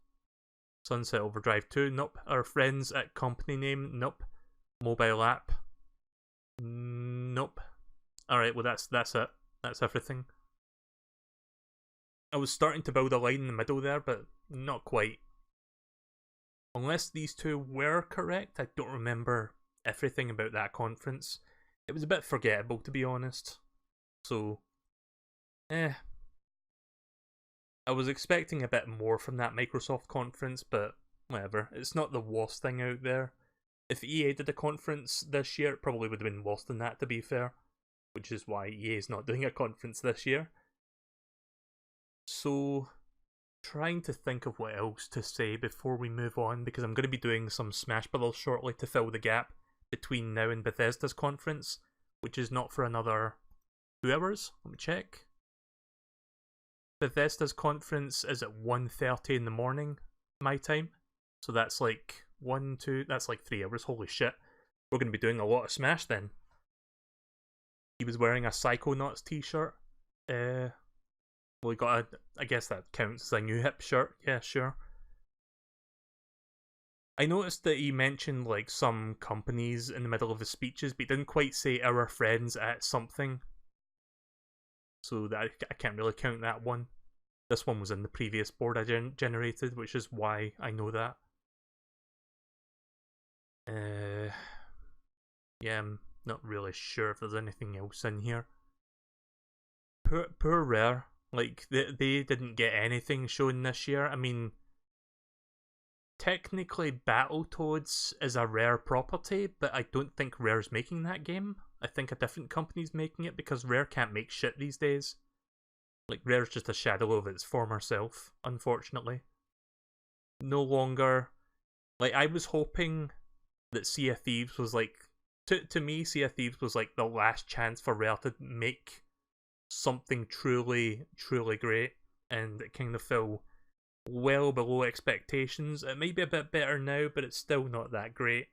Speaker 1: Sunset Overdrive 2, nope. Our friends at company name, nope. Mobile app, nope. Alright, well that's it. That's everything. I was starting to build a line in the middle there, but not quite. Unless these two were correct, I don't remember everything about that conference. It was a bit forgettable, to be honest. So, I was expecting a bit more from that Microsoft conference, but whatever. It's not the worst thing out there. If EA did a conference this year, it probably would have been worse than that, to be fair. Which is why EA is not doing a conference this year. So, trying to think of what else to say before we move on, because I'm going to be doing some Smash Bros. Shortly to fill the gap between now and Bethesda's conference, which is not for another 2 hours. Let me check. Bethesda's conference is at 1:30 in the morning, my time. So that's like 2, that's like 3 hours. Holy shit. We're going to be doing a lot of Smash then. He was wearing a Psychonauts t-shirt. Well, he got I guess that counts as a new hip shirt. Yeah, sure. I noticed that he mentioned like some companies in the middle of his speeches, but he didn't quite say our friends at something. So that I can't really count that one. This one was in the previous board I generated, which is why I know that. Yeah, I'm not really sure if there's anything else in here. Poor Rare. Like, they didn't get anything shown this year. I mean, technically Battletoads is a Rare property, but I don't think Rare's making that game. I think a different company's making it because Rare can't make shit these days. Like, Rare's just a shadow of its former self, unfortunately. No longer Like, I was hoping that Sea of Thieves was like, to me, Sea of Thieves was like the last chance for Rare to make something truly, truly great, and it kind of fell well below expectations. It might be a bit better now, but it's still not that great.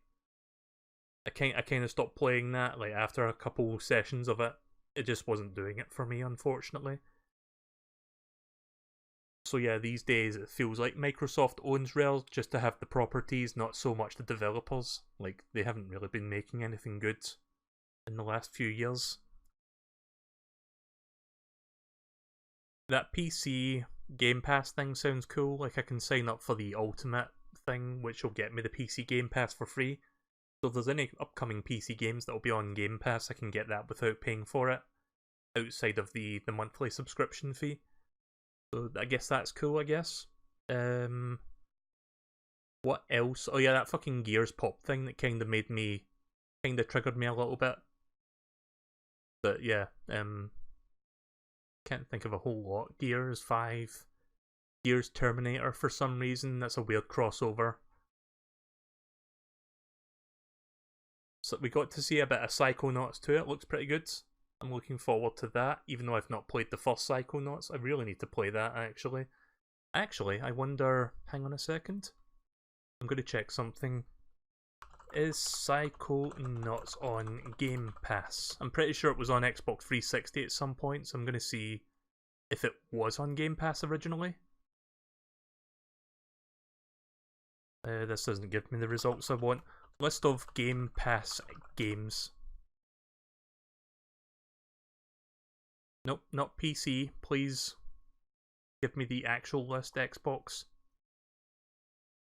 Speaker 1: I kind of stopped playing that, like, after a couple sessions of it. It just wasn't doing it for me, unfortunately. So yeah, these days it feels like Microsoft owns Rare just to have the properties, not so much the developers. Like, they haven't really been making anything good in the last few years. That PC Game Pass thing sounds cool. Like, I can sign up for the Ultimate thing, which will get me the PC Game Pass for free. So if there's any upcoming PC games that will be on Game Pass, I can get that without paying for it, outside of the monthly subscription fee. So I guess that's cool, I guess. What else? Oh yeah, that fucking Gears pop thing that kind of triggered me a little bit. But yeah, can't think of a whole lot. Gears 5, Gears Terminator for some reason. That's a weird crossover. So we got to see a bit of Psychonauts 2. It looks pretty good. I'm looking forward to that, even though I've not played the first Psychonauts. I really need to play that, actually. Actually, I wonder... Hang on a second. I'm going to check something. Is Psychonauts on Game Pass? I'm pretty sure it was on Xbox 360 at some point, so I'm going to see if it was on Game Pass originally. This doesn't give me the results I want. List of Game Pass games. Nope, not PC. Please give me the actual list, Xbox.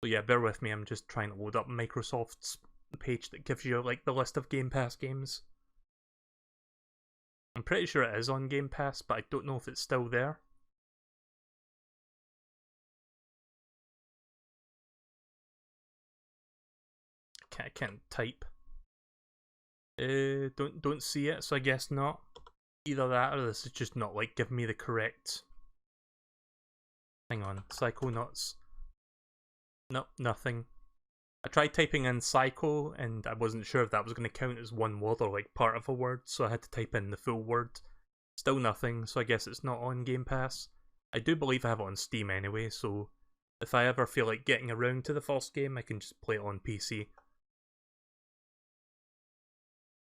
Speaker 1: So yeah, bear with me. I'm just trying to load up Microsoft's page that gives you like the list of Game Pass games. I'm pretty sure it is on Game Pass, but I don't know if it's still there. I can't type. Don't see it, so I guess not. Either that or this is just not like giving me the correct. Hang on, Psychonauts. Nope, nothing. I tried typing in Psycho and I wasn't sure if that was going to count as one word or like part of a word, so I had to type in the full word. Still nothing, so I guess it's not on Game Pass. I do believe I have it on Steam anyway, so if I ever feel like getting around to the first game, I can just play it on PC.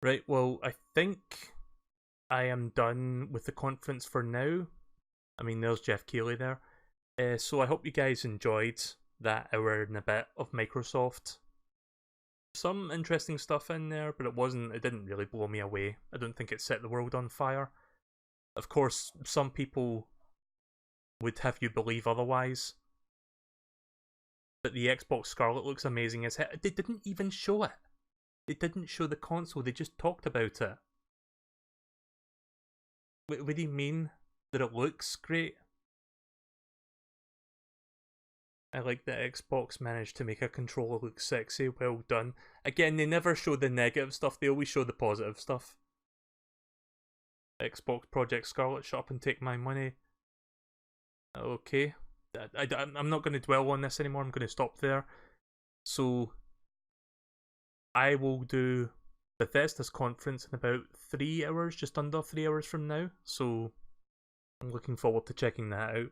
Speaker 1: Right, well, I think I am done with the conference for now. I mean, there's Jeff Keighley there. So I hope you guys enjoyed that hour and a bit of Microsoft. Some interesting stuff in there, but it didn't really blow me away. I don't think it set the world on fire. Of course, some people would have you believe otherwise. But the Xbox Scarlet looks amazing as hell. They didn't even show it. They didn't show the console, they just talked about it. What do you mean that it looks great? I like that Xbox managed to make a controller look sexy, well done. Again, they never show the negative stuff, they always show the positive stuff. Xbox Project Scarlet, shut up and take my money. Okay. I'm not going to dwell on this anymore, I'm going to stop there. So, I will do Bethesda's conference in about 3 hours, just under 3 hours from now. So, I'm looking forward to checking that out.